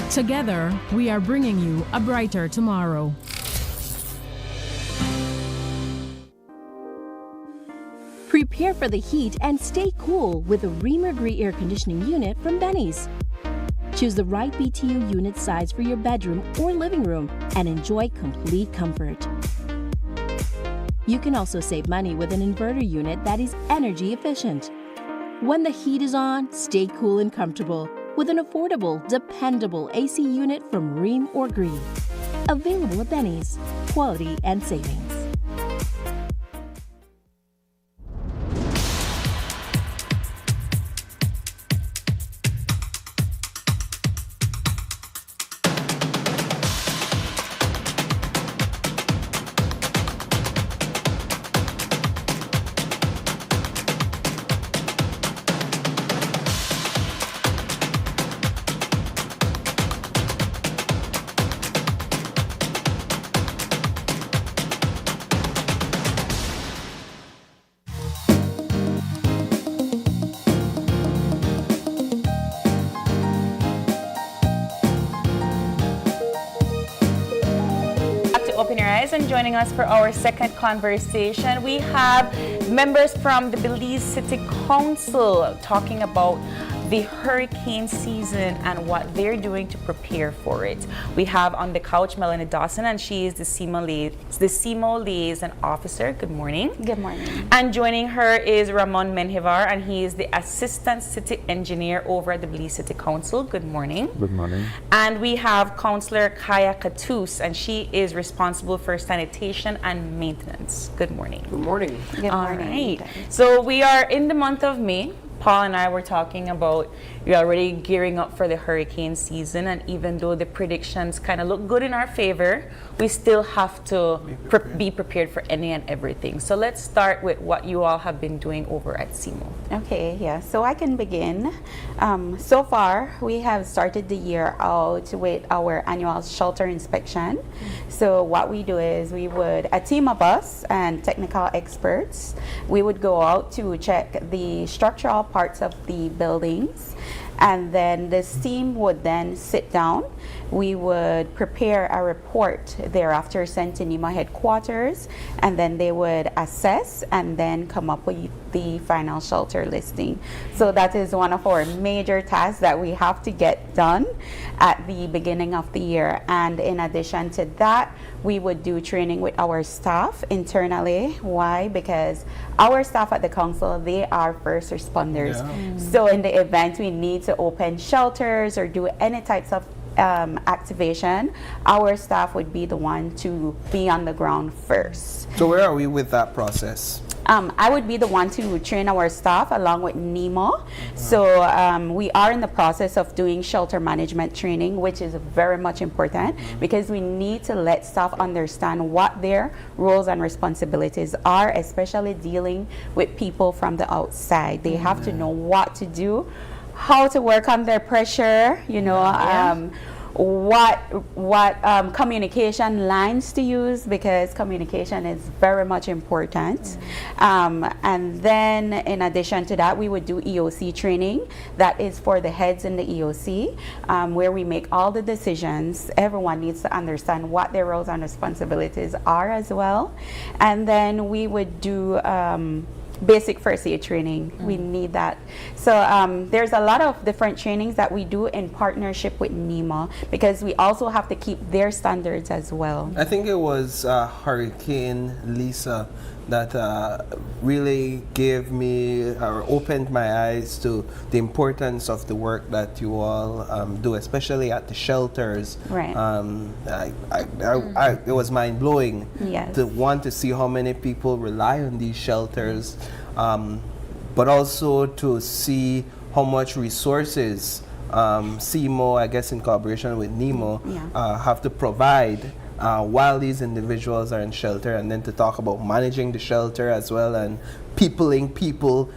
Together, we are bringing you a brighter tomorrow.
Prepare for the heat and stay cool with a Reamer Grey air conditioning unit from Benny's. Choose the right BTU unit size for your bedroom or living room and enjoy complete comfort. You can also save money with an inverter unit that is energy efficient. When the heat is on, stay cool and comfortable with an affordable, dependable AC unit from Ream or Gree. Available at Benny's. Quality and savings.
Open your eyes and joining us for our second conversation, we have members from the Belize City Council talking about the hurricane season and what they're doing to prepare for it. We have on the couch Melanie Dawson, and she is the CEMO liaison officer. Good morning.
Good morning.
And joining her is Ramon Menjivar, and he is the assistant city engineer over at the Belize City Council. Good morning.
Good morning.
And we have Councillor Kaya Katus, and she is responsible for sanitation and maintenance. Good morning.
Good morning.
Good
All
morning.
right. So we are in the month of May. Paul and I were talking about we're already gearing up for the hurricane season, and even though the predictions kind of look good in our favor, we still have to be prepared for any and everything. So let's start with what you all have been doing over at CEMO.
Okay, yeah, so I can begin. So far, we have started the year out with our annual shelter inspection. So what we do is a team of us and technical experts, we would go out to check the structural parts of the buildings, and then this team would then sit down. We would prepare a report thereafter sent to NEMA headquarters, and then they would assess and then come up with the final shelter listing. So that is one of our major tasks that we have to get done at the beginning of the year. And in addition to that, we would do training with our staff internally. Why? Because our staff at the council, they are first responders. Yeah. So in the event we need to open shelters or do any types of activation, our staff would be the one to be on the ground first.
So where are we with that process?
I would be the one to train our staff along with NEMA. So we are in the process of doing shelter management training, which is very much important because we need to let staff understand what their roles and responsibilities are, especially dealing with people from the outside. They have to know what to do, how to work under pressure, you know, what communication lines to use, because communication is very much important. And then in addition to that, we would do EOC training. That is for the heads in the EOC, where we make all the decisions. Everyone needs to understand what their roles and responsibilities are as well. And then we would do basic first aid training. We need that. So there's a lot of different trainings that we do in partnership with NEMA, because we also have to keep their standards as well.
I think it was Hurricane Lisa that really gave me or opened my eyes to the importance of the work that you all do, especially at the shelters.
Right.
It was mind blowing
Yes.
to want to see how many people rely on these shelters, but also to see how much resources CEMO, I guess in collaboration with NEMO, have to provide while these individuals are in shelter, and then to talk about managing the shelter as well and peopling people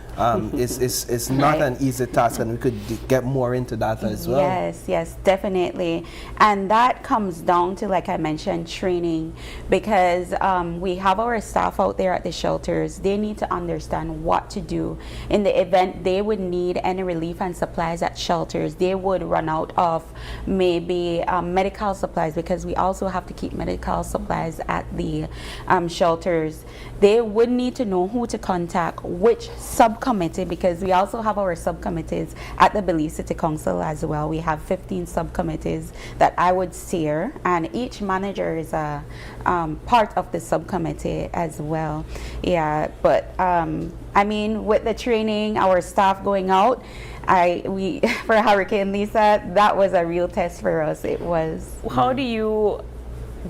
is not an easy task, and we could get more into that as well.
Yes, yes, definitely. And that comes down to, like I mentioned, training, because we have our staff out there at the shelters. They need to understand what to do in the event they would need any relief and supplies at shelters. They would run out of maybe medical supplies, because we also have to keep medical supplies at the shelters. They would need to know who to contact, which subcommittee, because we also have our subcommittees at the Belize City Council as well. We have 15 subcommittees that I would steer, and each manager is a part of the subcommittee as well. Yeah, but I mean, with the training, our staff going out, we for Hurricane Lisa, that was a real test for us. It was.
How do you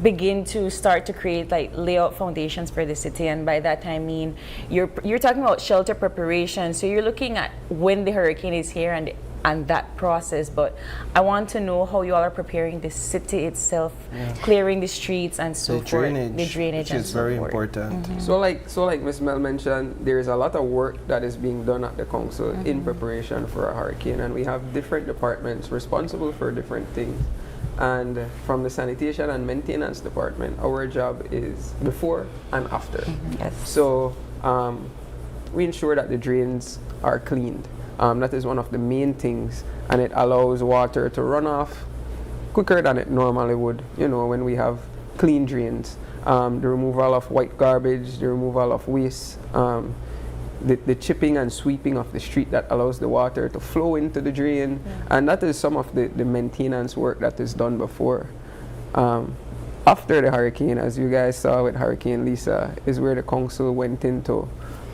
begin to start to create like layout foundations for the city? And by that I mean you're talking about shelter preparation, so you're looking at when the hurricane is here and that process, but I want to know how you all are preparing the city itself, clearing the streets and so forth, the drainage,
which is very important.
So like Ms. Mel mentioned, there's a lot of work that is being done at the council in preparation for a hurricane, and we have different departments responsible for different things. And from the sanitation and maintenance department, our job is before and after.
Yes.
So we ensure that the drains are cleaned. That is one of the main things, and it allows water to run off quicker than it normally would, when we have clean drains. The removal of white garbage, the removal of waste, the chipping and sweeping of the street that allows the water to flow into the drain, and that is some of the maintenance work that is done before. After the hurricane, as you guys saw with Hurricane Lisa, is where the council went into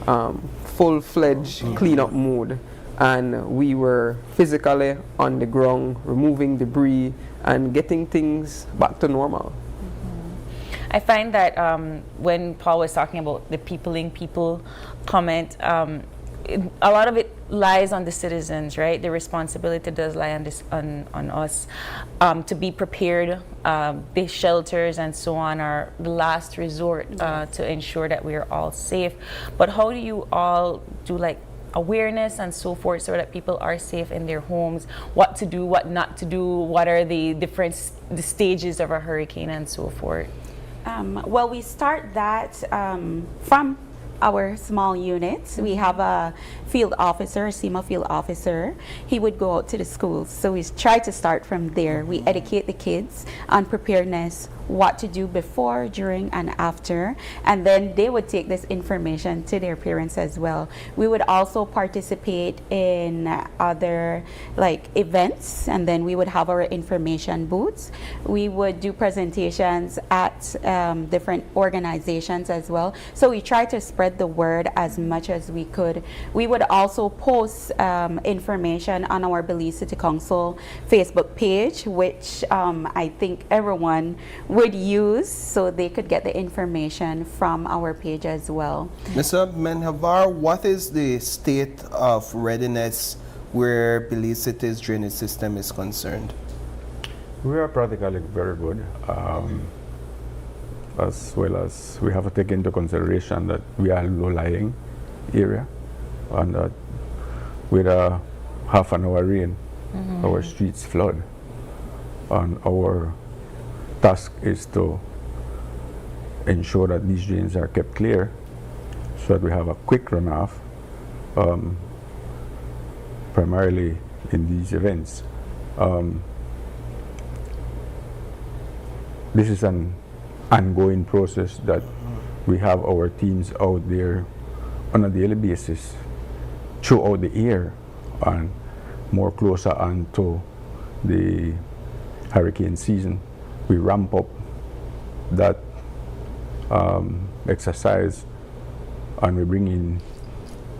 full-fledged cleanup mode, and we were physically on the ground, removing debris and getting things back to normal.
I find that when Paul was talking about the peopling people comment, a lot of it lies on the citizens, right? The responsibility does lie on us to be prepared. The shelters and so on are the last resort to ensure that we are all safe. But how do you all do like awareness and so forth, so that people are safe in their homes, what to do, what not to do, what are the the stages of a hurricane and so forth?
Well, we start that from our small units. We have a field officer, CEMO field officer. He would go out to the schools. So we try to start from there. We educate the kids on preparedness, what to do before, during, and after. And then they would take this information to their parents as well. We would also participate in other like events, and then we would have our information booths. We would do presentations at different organizations as well. So we try to spread the word as much as we could. We would also post information on our Belize City Council Facebook page, which I think everyone would use, so they could get the information from our page as well.
Mr. Menhavar, what is the state of readiness where Belize City's drainage system is concerned?
We are practically very good, as well as we have to take into consideration that we are a low-lying area, and that with a half an hour rain, our streets flood, and our task is to ensure that these drains are kept clear so that we have a quick runoff, primarily in these events. This is an ongoing process that we have our teams out there on a daily basis throughout the year and more closer on to the hurricane season. We ramp up that exercise and we bring in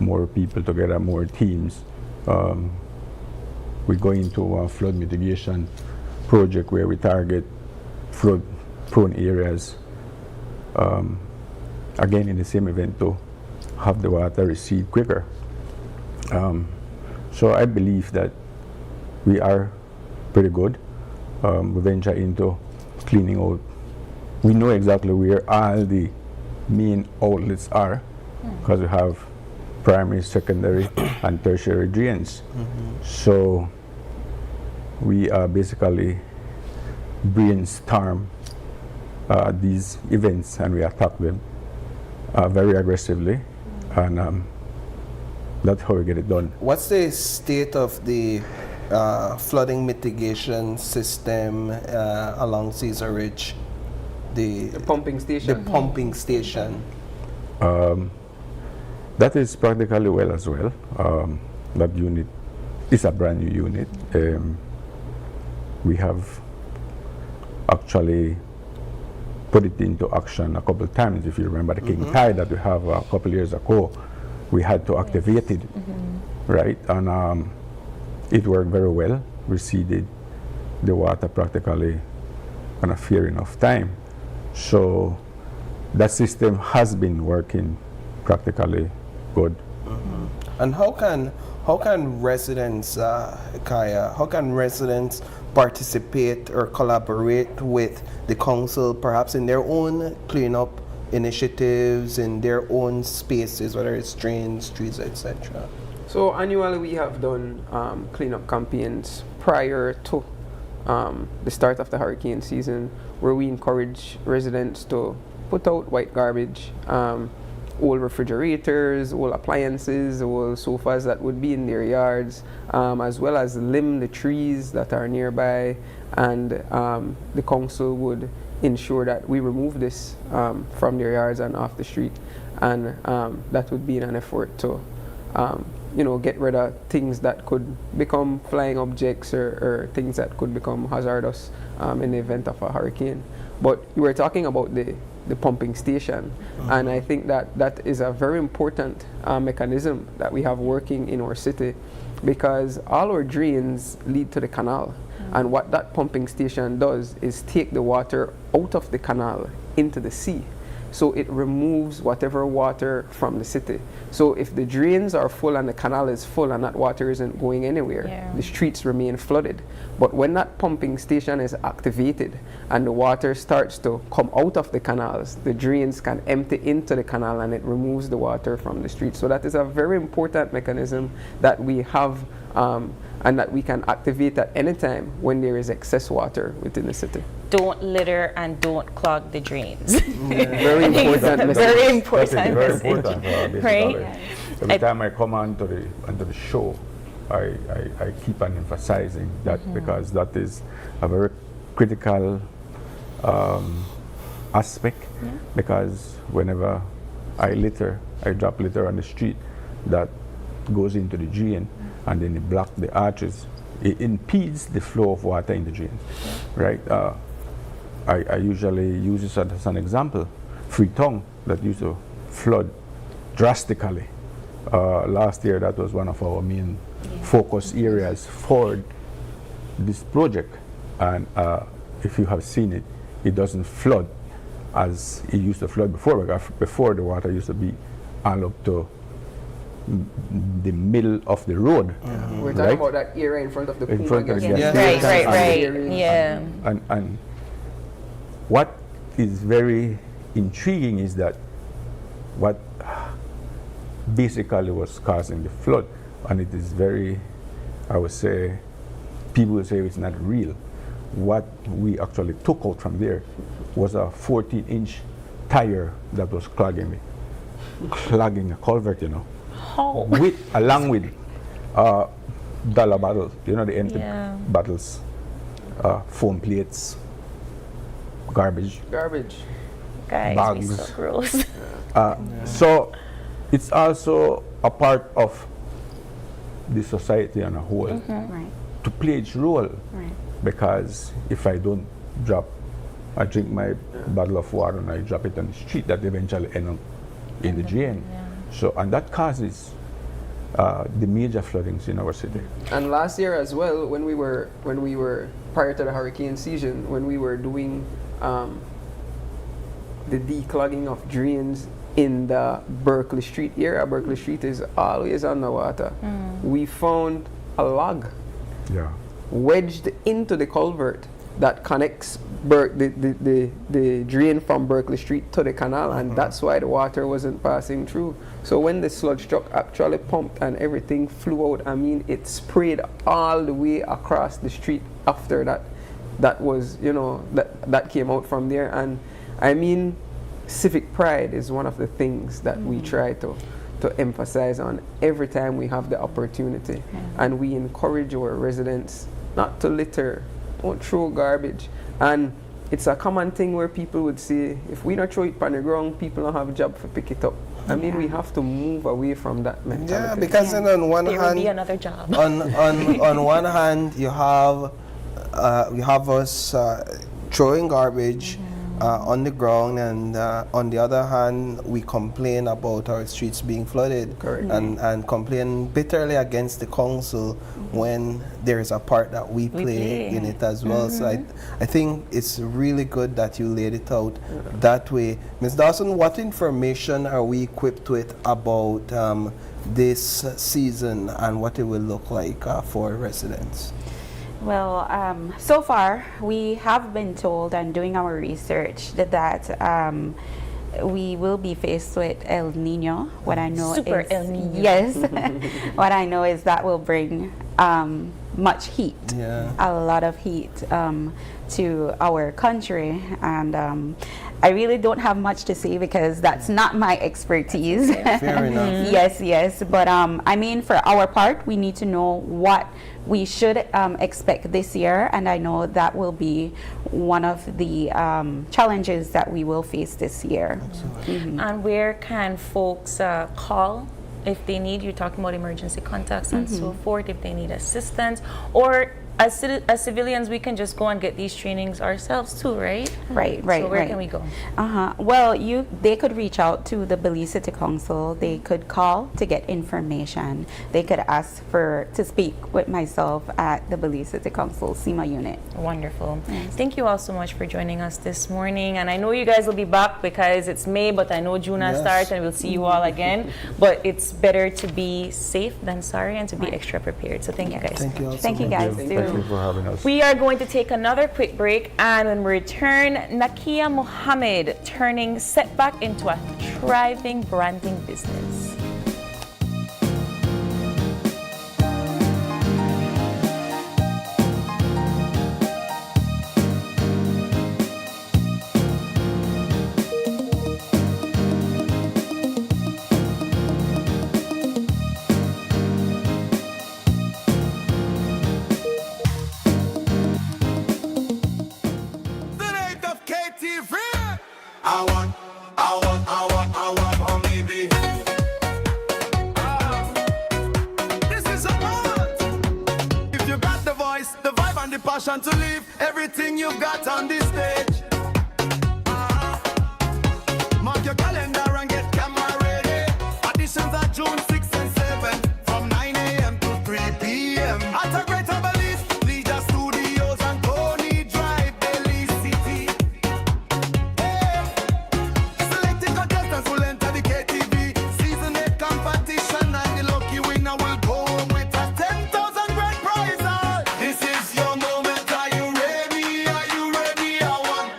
more people together, more teams. We go into a flood mitigation project where we target flood prone areas, again in the same event to have the water recede quicker. So I believe that we are pretty good. We venture into cleaning out. We know exactly where all the main outlets are because we have primary, secondary, and tertiary drains. So we basically brainstorm these events and we attack them very aggressively, and that's how we get it done.
What's the state of the flooding mitigation system along Caesar Ridge? The
pumping station.
The pumping station.
That is practically well as well. That unit is a brand new unit. We have actually put it into action a couple of times. If you remember the King Tide that we have a couple of years ago, we had to activate it, right? And it worked very well, receded the water practically in a fair enough time. So that system has been working practically good.
And how can residents, Kaya, how can residents participate or collaborate with the council, perhaps in their own cleanup initiatives, in their own spaces, whether it's drains, streets, etc.?
So annually we have done cleanup campaigns prior to the start of the hurricane season, where we encourage residents to put out white garbage, old refrigerators, old appliances, old sofas that would be in their yards, as well as limb the trees that are nearby, and the council would ensure that we remove this from their yards and off the street, and that would be in an effort to get rid of things that could become flying objects or things that could become hazardous in the event of a hurricane. But you were talking about the pumping station, and I think that is a very important mechanism that we have working in our city, because all our drains lead to the canal, and what that pumping station does is take the water out of the canal into the sea. So it removes whatever water from the city. So if the drains are full and the canal is full and that water isn't going anywhere, the streets remain flooded. But when that pumping station is activated and the water starts to come out of the canals, the drains can empty into the canal and it removes the water from the street. So that is a very important mechanism that we have and that we can activate at any time when there is excess water within the city.
Don't litter and don't clog the drains.
Very important.
Very important.
Very important.
Right?
Every time I come onto the show, I keep on emphasizing that because that is a very critical aspect. Because whenever I drop litter on the street, that goes into the drain, and then it blocks the arches. It impedes the flow of water in the drain, right? I usually use this as an example. Freetown, that used to flood drastically. Last year, that was one of our main focus areas for this project. And if you have seen it, it doesn't flood as it used to flood before. Before, the water used to be all up to the middle of the road.
We're talking about that area in front of the pool.
Right. Yeah.
And what is very intriguing is that what basically was causing the flood, and it is very, I would say, people would say it's not real. What we actually took out from there was a 14-inch tire that was clogging a culvert, along with dollar bottles, the empty bottles, foam plates, garbage,
Guys,
bags.
we so gross.
So it's also a part of the society on a whole
Right.
to play its role.
Right.
Because if I don't I drink my bottle of water and I drop it on the street, that eventually end up in the drain. So, and that causes the major floodings in our city.
And last year as well, when we were prior to the hurricane season, when we were doing the declogging of drains in the Berkeley Street area, Berkeley Street is always underwater. We found a log wedged into the culvert that connects the drain from Berkeley Street to the canal, and that's why the water wasn't passing through. So when the sludge truck actually pumped and everything flew out, I mean, it sprayed all the way across the street after that. That was, you know, that came out from there. And I mean, civic pride is one of the things that we try to emphasize on every time we have the opportunity. And we encourage our residents not to litter, don't throw garbage. And it's a common thing where people would say, if we don't throw it on the ground, people don't have a job to pick it up. I mean, we have to move away from that mentality.
Yeah, because then on one
There
hand,
will be another job.
on one hand, you have us throwing garbage on the ground, and on the other hand, we complain about our streets being flooded, and complain bitterly against the council when there is a part that we play in it as well. So I think it's really good that you laid it out that way. Ms. Dawson, what information are we equipped with about this season and what it will look like for residents?
Well, so far we have been told, and doing our research, that we will be faced with El Nino. What I know
Super
is,
El Nino.
Yes. What I know is that will bring much heat, a lot of heat to our country, and I really don't have much to say because that's not my expertise.
Fair enough.
Yes, but I mean, for our part, we need to know what we should expect this year, and I know that will be one of the challenges that we will face this year.
And where can folks call if they need? You're talking about emergency contacts and so forth, if they need assistance, or as civilians, we can just go and get these trainings ourselves too, right?
Right.
So where can we go?
Well, they could reach out to the Belize City Council. They could call to get information. They could ask to speak with myself at the Belize City Council CEMO unit.
Wonderful. Thank you all so much for joining us this morning. And I know you guys will be back because it's May, but I know June has started and we'll see you all again. But it's better to be safe than sorry and to be extra prepared. So thank you guys.
Thank you.
Thank you guys.
Thank you for having us.
We are going to take another quick break, and when we return, Naquiyah Muhammad turning setback into a thriving branding business.
To leave everything you've got on this stage. Mark your calendar and get camera ready. Auditions are June 6 and 7 from 9 a.m. to 3 p.m. At a Greater Belize, Leisure Studios and Tony Drive, Belize City. Hey. Selected contestants will enter the KTV Season 8 competition, and the lucky winner will go home with a 10,000 grand prize. This is your moment. Are you ready? I want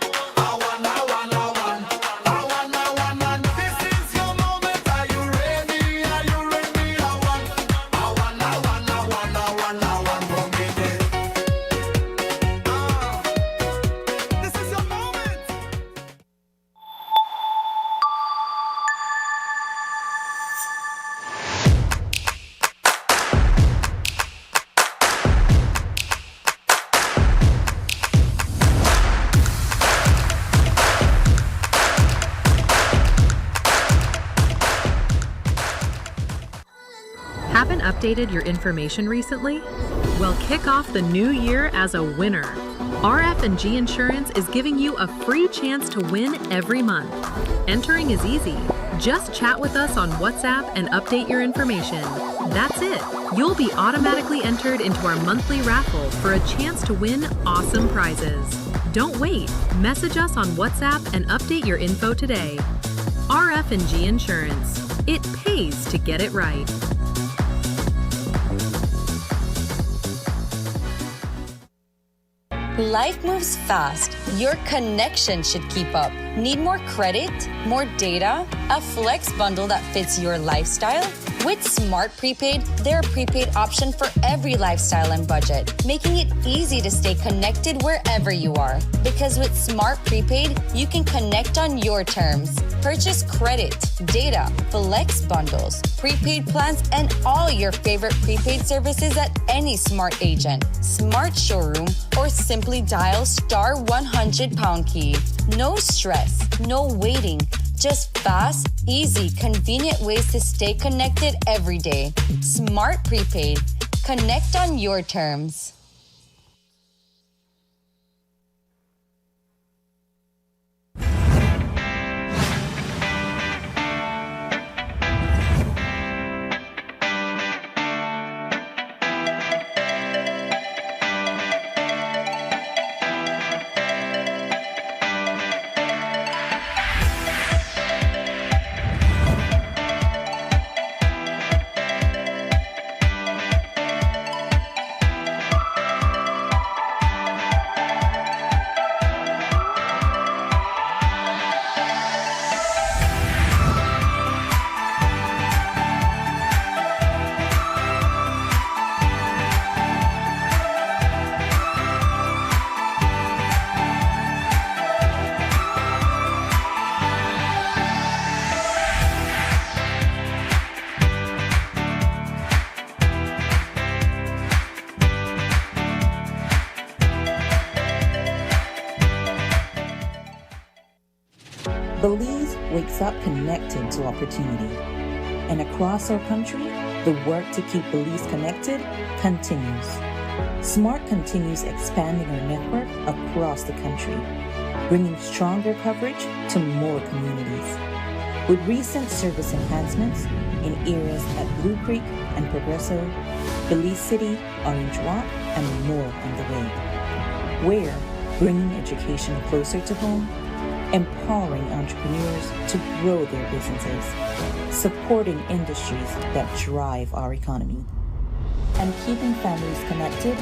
updated your information recently? Well, kick off the new year as a winner. RF&G Insurance is giving you a free chance to win every month. Entering is easy. Just chat with us on WhatsApp and update your information. That's it. You'll be automatically entered into our monthly raffle for a chance to win awesome prizes. Don't wait. Message us on WhatsApp and update your info today. RF&G Insurance. It pays to get it right.
Life moves fast. Your connection should keep up. Need more credit? More data? A flex bundle that fits your lifestyle? With Smart Prepaid, they're a prepaid option for every lifestyle and budget, making it easy to stay connected wherever you are. Because with Smart Prepaid, you can connect on your terms. Purchase credit, data, flex bundles, prepaid plans, and all your favorite prepaid services at any Smart agent, Smart showroom, or simply dial *100# key. No stress, no waiting. Just fast, easy, convenient ways to stay connected every day. Smart Prepaid. Connect on your terms.
Belize wakes up connected to opportunity. And across our country, the work to keep Belize connected continues. SMART continues expanding our network across the country, bringing stronger coverage to more communities. With recent service enhancements in areas at Blue Creek and Progresso, Belize City, Orange Walk, and more on the way. Where bringing education closer to home, empowering entrepreneurs to grow their businesses, supporting industries that drive our economy, and keeping families connected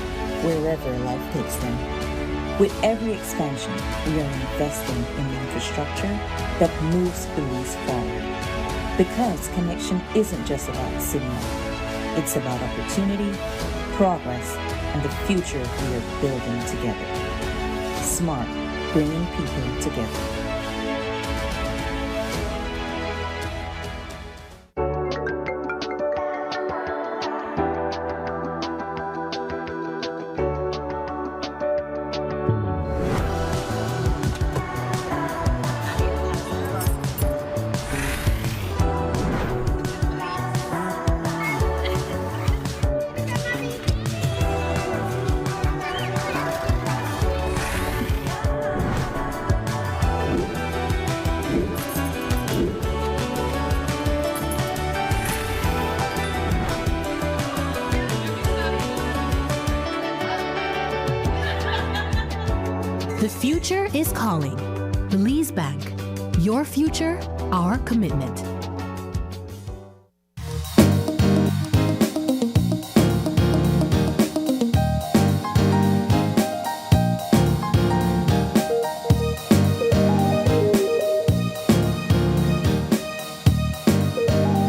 wherever life takes them. With every expansion, we are investing in the infrastructure that moves Belize forward. Because connection isn't just about signal, it's about opportunity, progress, and the future we are building together. SMART, bringing people together.
The future is calling. Belize Bank. Your future, our commitment.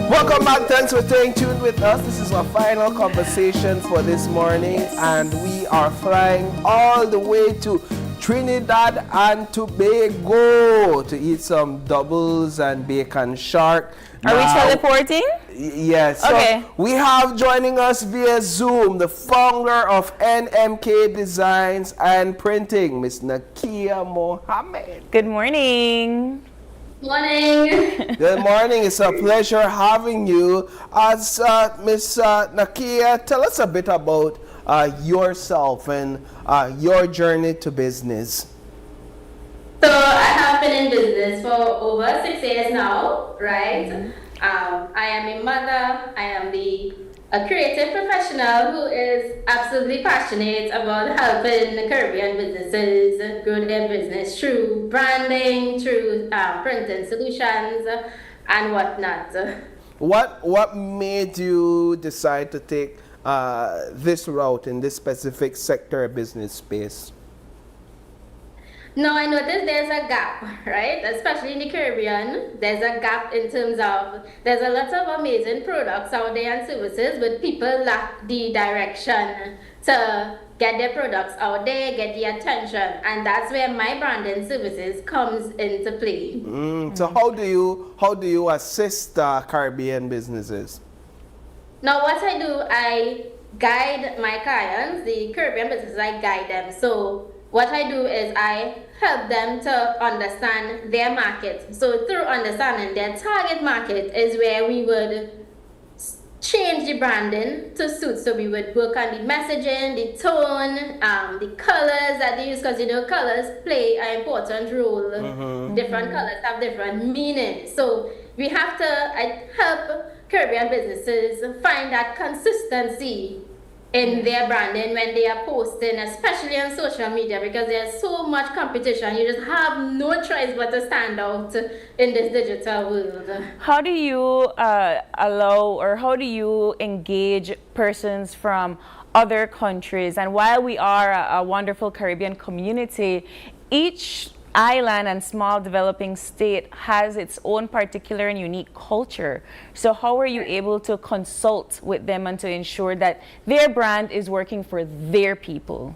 Welcome back. Thanks for staying tuned with us. This is our final conversation for this morning, and we are flying all the way to Trinidad and Tobago to eat some doubles and bacon shark.
Are we teleporting?
Yes.
Okay.
So we have joining us via Zoom the founder of NMK Designs and Printing, Miss Naquiyah Muhammad.
Good morning.
Morning.
Good morning. It's a pleasure having you. As Miss Naquiyah, tell us a bit about yourself and your journey to business.
So I have been in business for over 6 years now, right? I am a mother. I am a creative professional who is absolutely passionate about helping Caribbean businesses grow their business through branding, through printing solutions, and whatnot.
What made you decide to take this route in this specific sector of business space?
Now I noticed there's a gap, right? Especially in the Caribbean, there's a gap in terms of there's a lot of amazing products out there and services, but people lack the direction to get their products out there, get the attention, and that's where my branding services comes into play.
So how do you assist Caribbean businesses?
Now what I do, I guide my clients, the Caribbean businesses, I guide them. So what I do is I help them to understand their market. So through understanding their target market is where we would change the branding to suit. So we would work on the messaging, the tone, the colors that they use, because colors play an important role. Different colors have different meaning. So we have to help Caribbean businesses find that consistency in their branding when they are posting, especially on social media, because there's so much competition. You just have no choice but to stand out in this digital world.
How do you allow, or how do you engage persons from other countries? And while we are a wonderful Caribbean community, each island and small developing state has its own particular and unique culture. So how are you able to consult with them and to ensure that their brand is working for their people?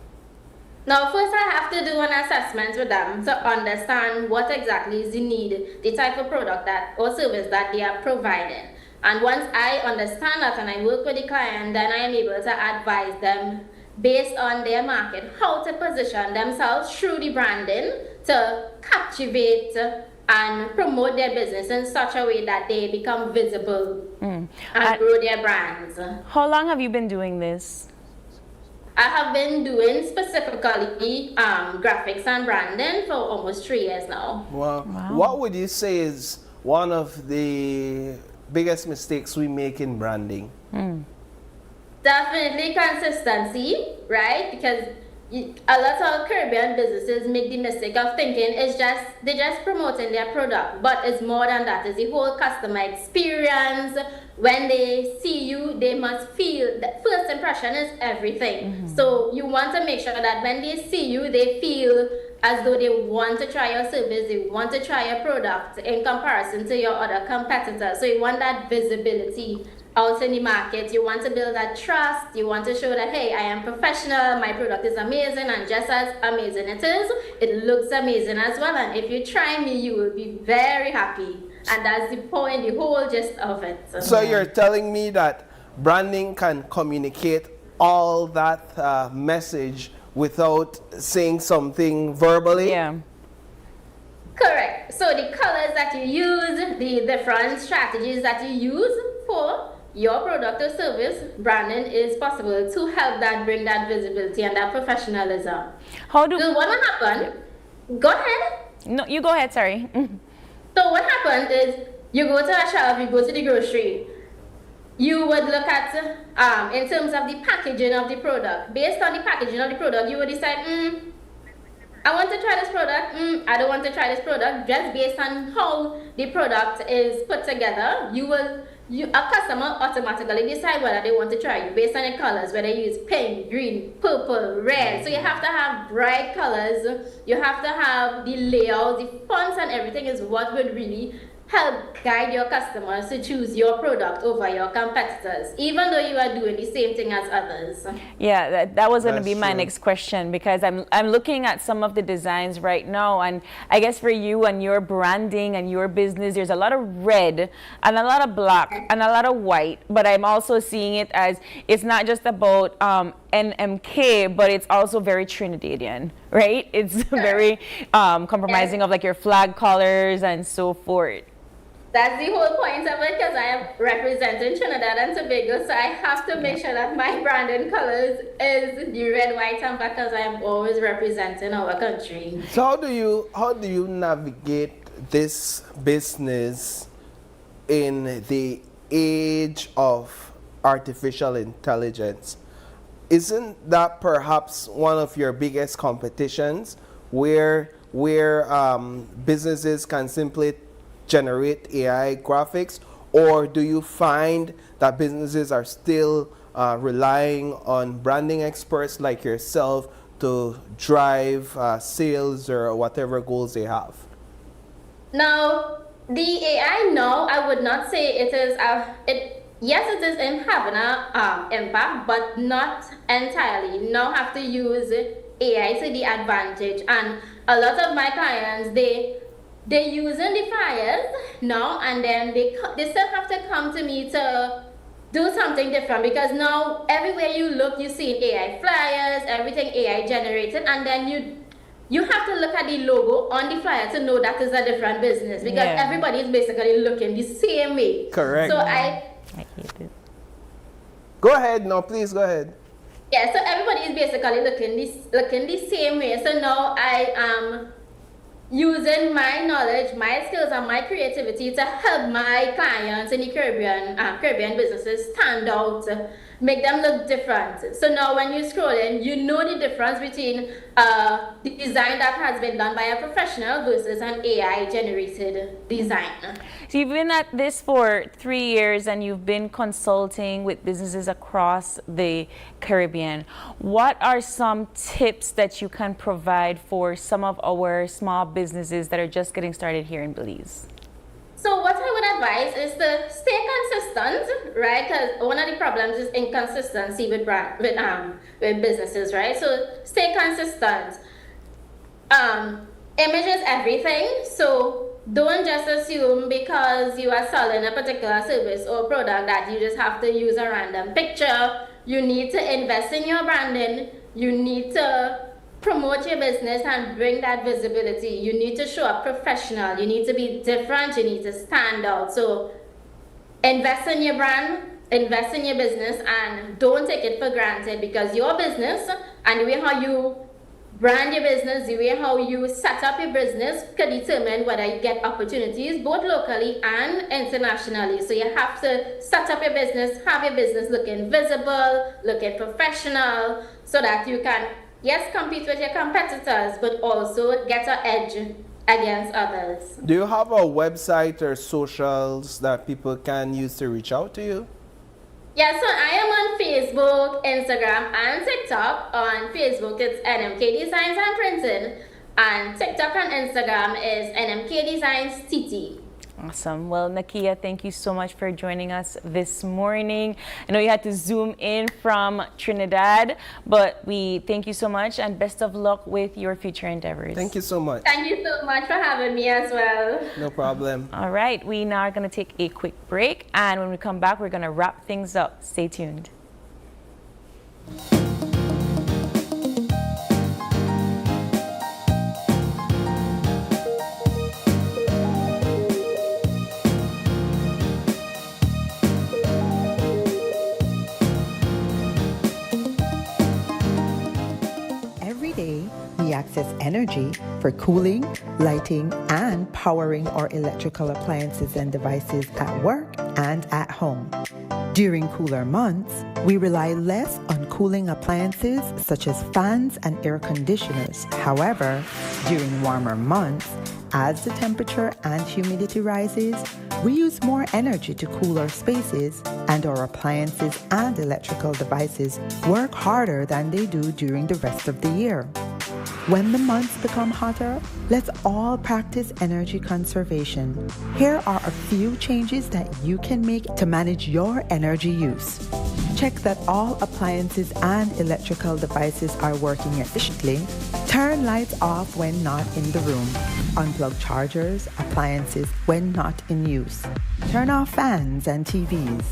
Now, first I have to do an assessment with them to understand what exactly is the need, the type of product that or service that they are providing. And once I understand that and I work with the client, then I am able to advise them based on their market, how to position themselves through the branding to captivate and promote their business in such a way that they become visible and grow their brands.
How long have you been doing this?
I have been doing specifically graphics and branding for almost 3 years now.
Wow. What would you say is one of the biggest mistakes we make in branding?
Definitely consistency, right? Because a lot of Caribbean businesses make the mistake of thinking they're just promoting their product, but it's more than that. It's the whole customer experience. When they see you, they must feel that first impression is everything. So you want to make sure that when they see you, they feel as though they want to try your service, they want to try your product in comparison to your other competitors. So you want that visibility out in the market. You want to build that trust. You want to show that, hey, I am professional, my product is amazing, and just as amazing it looks amazing as well. And if you try me, you will be very happy. And that's the point, the whole gist of it.
So you're telling me that branding can communicate all that message without saying something verbally?
Yeah.
Correct. So the colors that you use, the different strategies that you use for your product or service, branding is possible to help that bring that visibility and that professionalism.
How do
so what will happen? Go ahead.
No, you go ahead, sorry.
So what happens is you go to a shelf, you go to the grocery, you would look at in terms of the packaging of the product. Based on the packaging of the product, you would decide, I want to try this product, I don't want to try this product. Just based on how the product is put together, a customer automatically decide whether they want to try you based on the colors, whether you use pink, green, purple, red. So you have to have bright colors, you have to have the layout, the fonts and everything is what would really help guide your customers to choose your product over your competitors, even though you are doing the same thing as others?
Yeah, that was going to
That's
be my
true.
next question, because I'm looking at some of the designs right now, and I guess for you and your branding and your business, there's a lot of red and a lot of black and a lot of white, but I'm also seeing it as it's not just about NMK, but it's also very Trinidadian, right? It's very compromising of like your flag colors and so forth.
That's the whole point of it, because I am representing Trinidad and Tobago, so I have to make sure that my branding colors is the red, white, and black, because I am always representing our country.
So how do you navigate this business in the age of artificial intelligence? Isn't that perhaps one of your biggest competitions, where businesses can simply generate AI graphics, or do you find that businesses are still relying on branding experts like yourself to drive sales or whatever goals they have?
Now, the AI now, I would not say it is, yes, it is having an impact, but not entirely. Now have to use AI to the advantage. And a lot of my clients, they're using the flyers now, and then they still have to come to me to do something different, because now everywhere you look, you see AI flyers, everything AI generated, and then you have to look at the logo on the flyer to know that is a different business, because everybody is basically looking the same way.
Correct.
So
I hate it.
Go ahead, no, please go ahead.
Yeah, so everybody is basically looking the same way. So now I am using my knowledge, my skills, and my creativity to help my clients in the Caribbean businesses stand out, make them look different. So now when you scroll in, you know the difference between the design that has been done by a professional versus an AI generated design.
So you've been at this for 3 years, and you've been consulting with businesses across the Caribbean. What are some tips that you can provide for some of our small businesses that are just getting started here in Belize?
So what I would advise is to stay consistent, right? Because one of the problems is inconsistency with businesses, right? So stay consistent. Image is everything. So don't just assume because you are selling a particular service or product that you just have to use a random picture. You need to invest in your branding. You need to promote your business and bring that visibility. You need to show up professional. You need to be different. You need to stand out. So invest in your brand, invest in your business, and don't take it for granted, because your business and the way how you brand your business, the way how you set up your business can determine whether you get opportunities both locally and internationally. So you have to set up your business, have your business looking visible, looking professional, so that you can, yes, compete with your competitors, but also get an edge against others.
Do you have a website or socials that people can use to reach out to you?
Yeah, so I am on Facebook, Instagram, and TikTok. On Facebook, it's NMK Designs and Printing, and TikTok and Instagram is NMK Designs TT.
Awesome. Well, Naquiyah, thank you so much for joining us this morning. I know you had to zoom in from Trinidad, but we thank you so much, and best of luck with your future endeavors.
Thank you so much.
Thank you so much for having me as well.
No problem.
All right, we now are going to take a quick break, and when we come back, we're going to wrap things up. Stay tuned.
We access energy for cooling, lighting, and powering our electrical appliances and devices at work and at home. During cooler months, we rely less on cooling appliances such as fans and air conditioners. However, during warmer months, as the temperature and humidity rises, we use more energy to cool our spaces, and our appliances and electrical devices work harder than they do during the rest of the year. When the months become hotter, let's all practice energy conservation. Here are a few changes that you can make to manage your energy use. Check that all appliances and electrical devices are working efficiently. Turn lights off when not in the room. Unplug chargers, appliances when not in use. Turn off fans and TVs.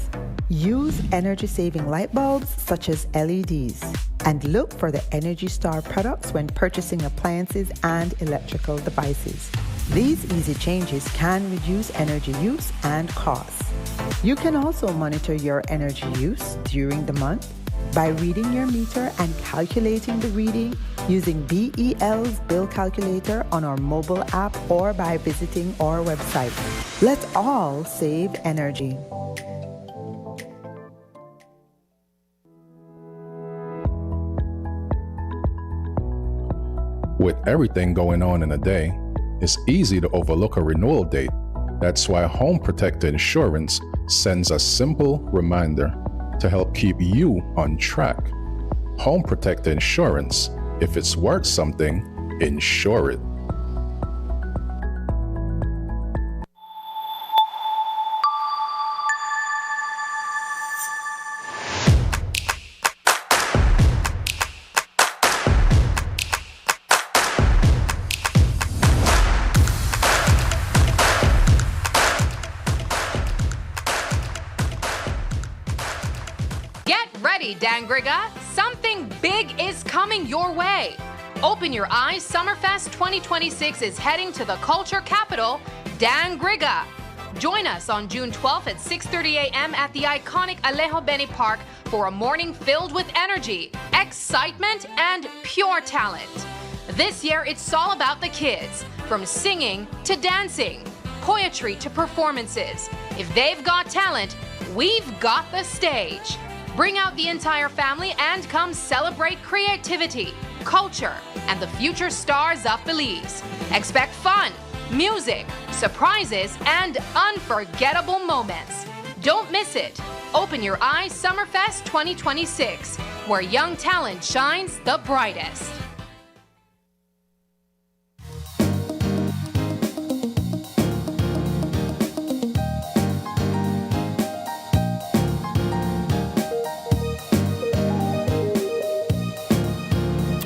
Use energy-saving light bulbs such as LEDs. And look for the Energy Star products when purchasing appliances and electrical devices. These easy changes can reduce energy use and costs. You can also monitor your energy use during the month by reading your meter and calculating the reading using BEL's bill calculator on our mobile app or by visiting our website. Let's all save energy.
With everything going on in a day, it's easy to overlook a renewal date. That's why Home Protector Insurance sends a simple reminder to help keep you on track. Home Protector Insurance, if it's worth something, insure it.
Dangriga, something big is coming your way. Open Your Eyes Summerfest 2026 is heading to the culture capital, Dangriga. Join us on June 12th at 6:30 a.m. at the iconic Alejo Beni Park for a morning filled with energy, excitement, and pure talent. This year, it's all about the kids, from singing to dancing, poetry to performances. If they've got talent, we've got the stage. Bring out the entire family and come celebrate creativity, culture, and the future stars of Belize. Expect fun, music, surprises, and unforgettable moments. Don't miss it. Open Your Eyes Summerfest 2026, where young talent shines the brightest.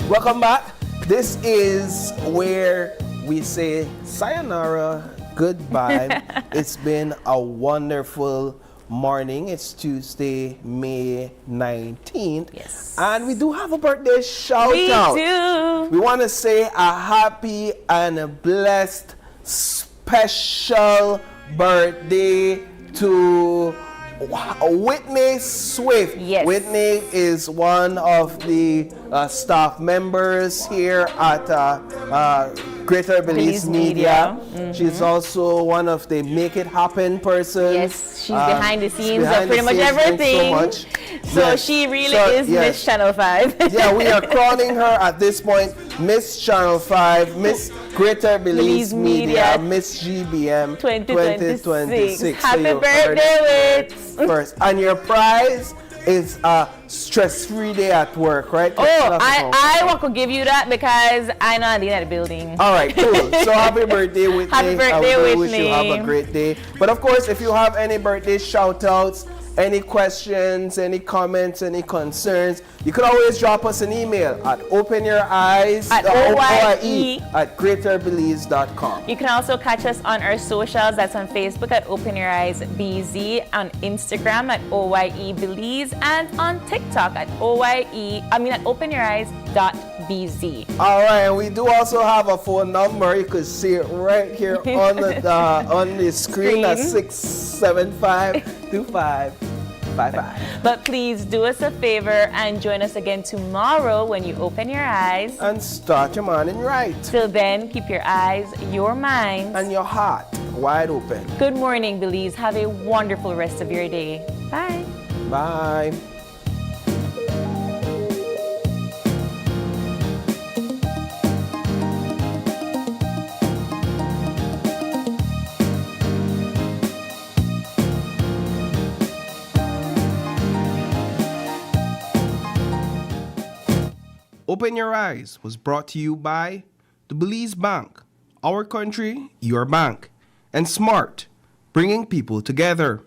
Welcome back. This is where we say sayonara, goodbye. It's been a wonderful morning. It's Tuesday, May 19th.
Yes.
And we do have a birthday shout out.
We do.
We want to say a happy and a blessed special birthday to Whitney Swift.
Yes.
Whitney is one of the staff members here at Greater Belize Media.
Mm-hmm.
She's also one of the Make It Happen persons.
Yes, she's behind the scenes
behind
of pretty
the
much
scenes doing
everything.
So much.
So
Yes.
she really
So,
is
yes.
Miss Channel 5.
Yeah, we are crowning her at this point Miss Channel 5, Miss Greater Belize Media, Miss GBM 2026.
Happy
So you heard
birthday,
it
Wits.
first. And your prize is a stress-free day at work, right?
Oh, I want to give you that because I know I'm in the building.
All right, cool. So happy birthday, Whitney.
Happy birthday,
I wish
Whitney.
you have a great day. But of course, if you have any birthday shout-outs, any questions, any comments, any concerns, you can always drop us an email at openyoureyes
At OYE
at greaterbelize.com.
You can also catch us on our socials. That's on Facebook at Open Your Eyes BZ, on Instagram at OYE Belize, and on TikTok at at openyoureyes.bz.
All right, and we do also have a phone number. You can see it right here on the screen at 675-2555.
But please do us a favor and join us again tomorrow when you open your eyes
and start your morning right.
Till then, keep your eyes, your mind,
and your heart wide open.
Good morning, Belize. Have a wonderful rest of your day. Bye.
Bye. Open Your Eyes was brought to you by the Belize Bank, our country, your bank, and SMART, bringing people together.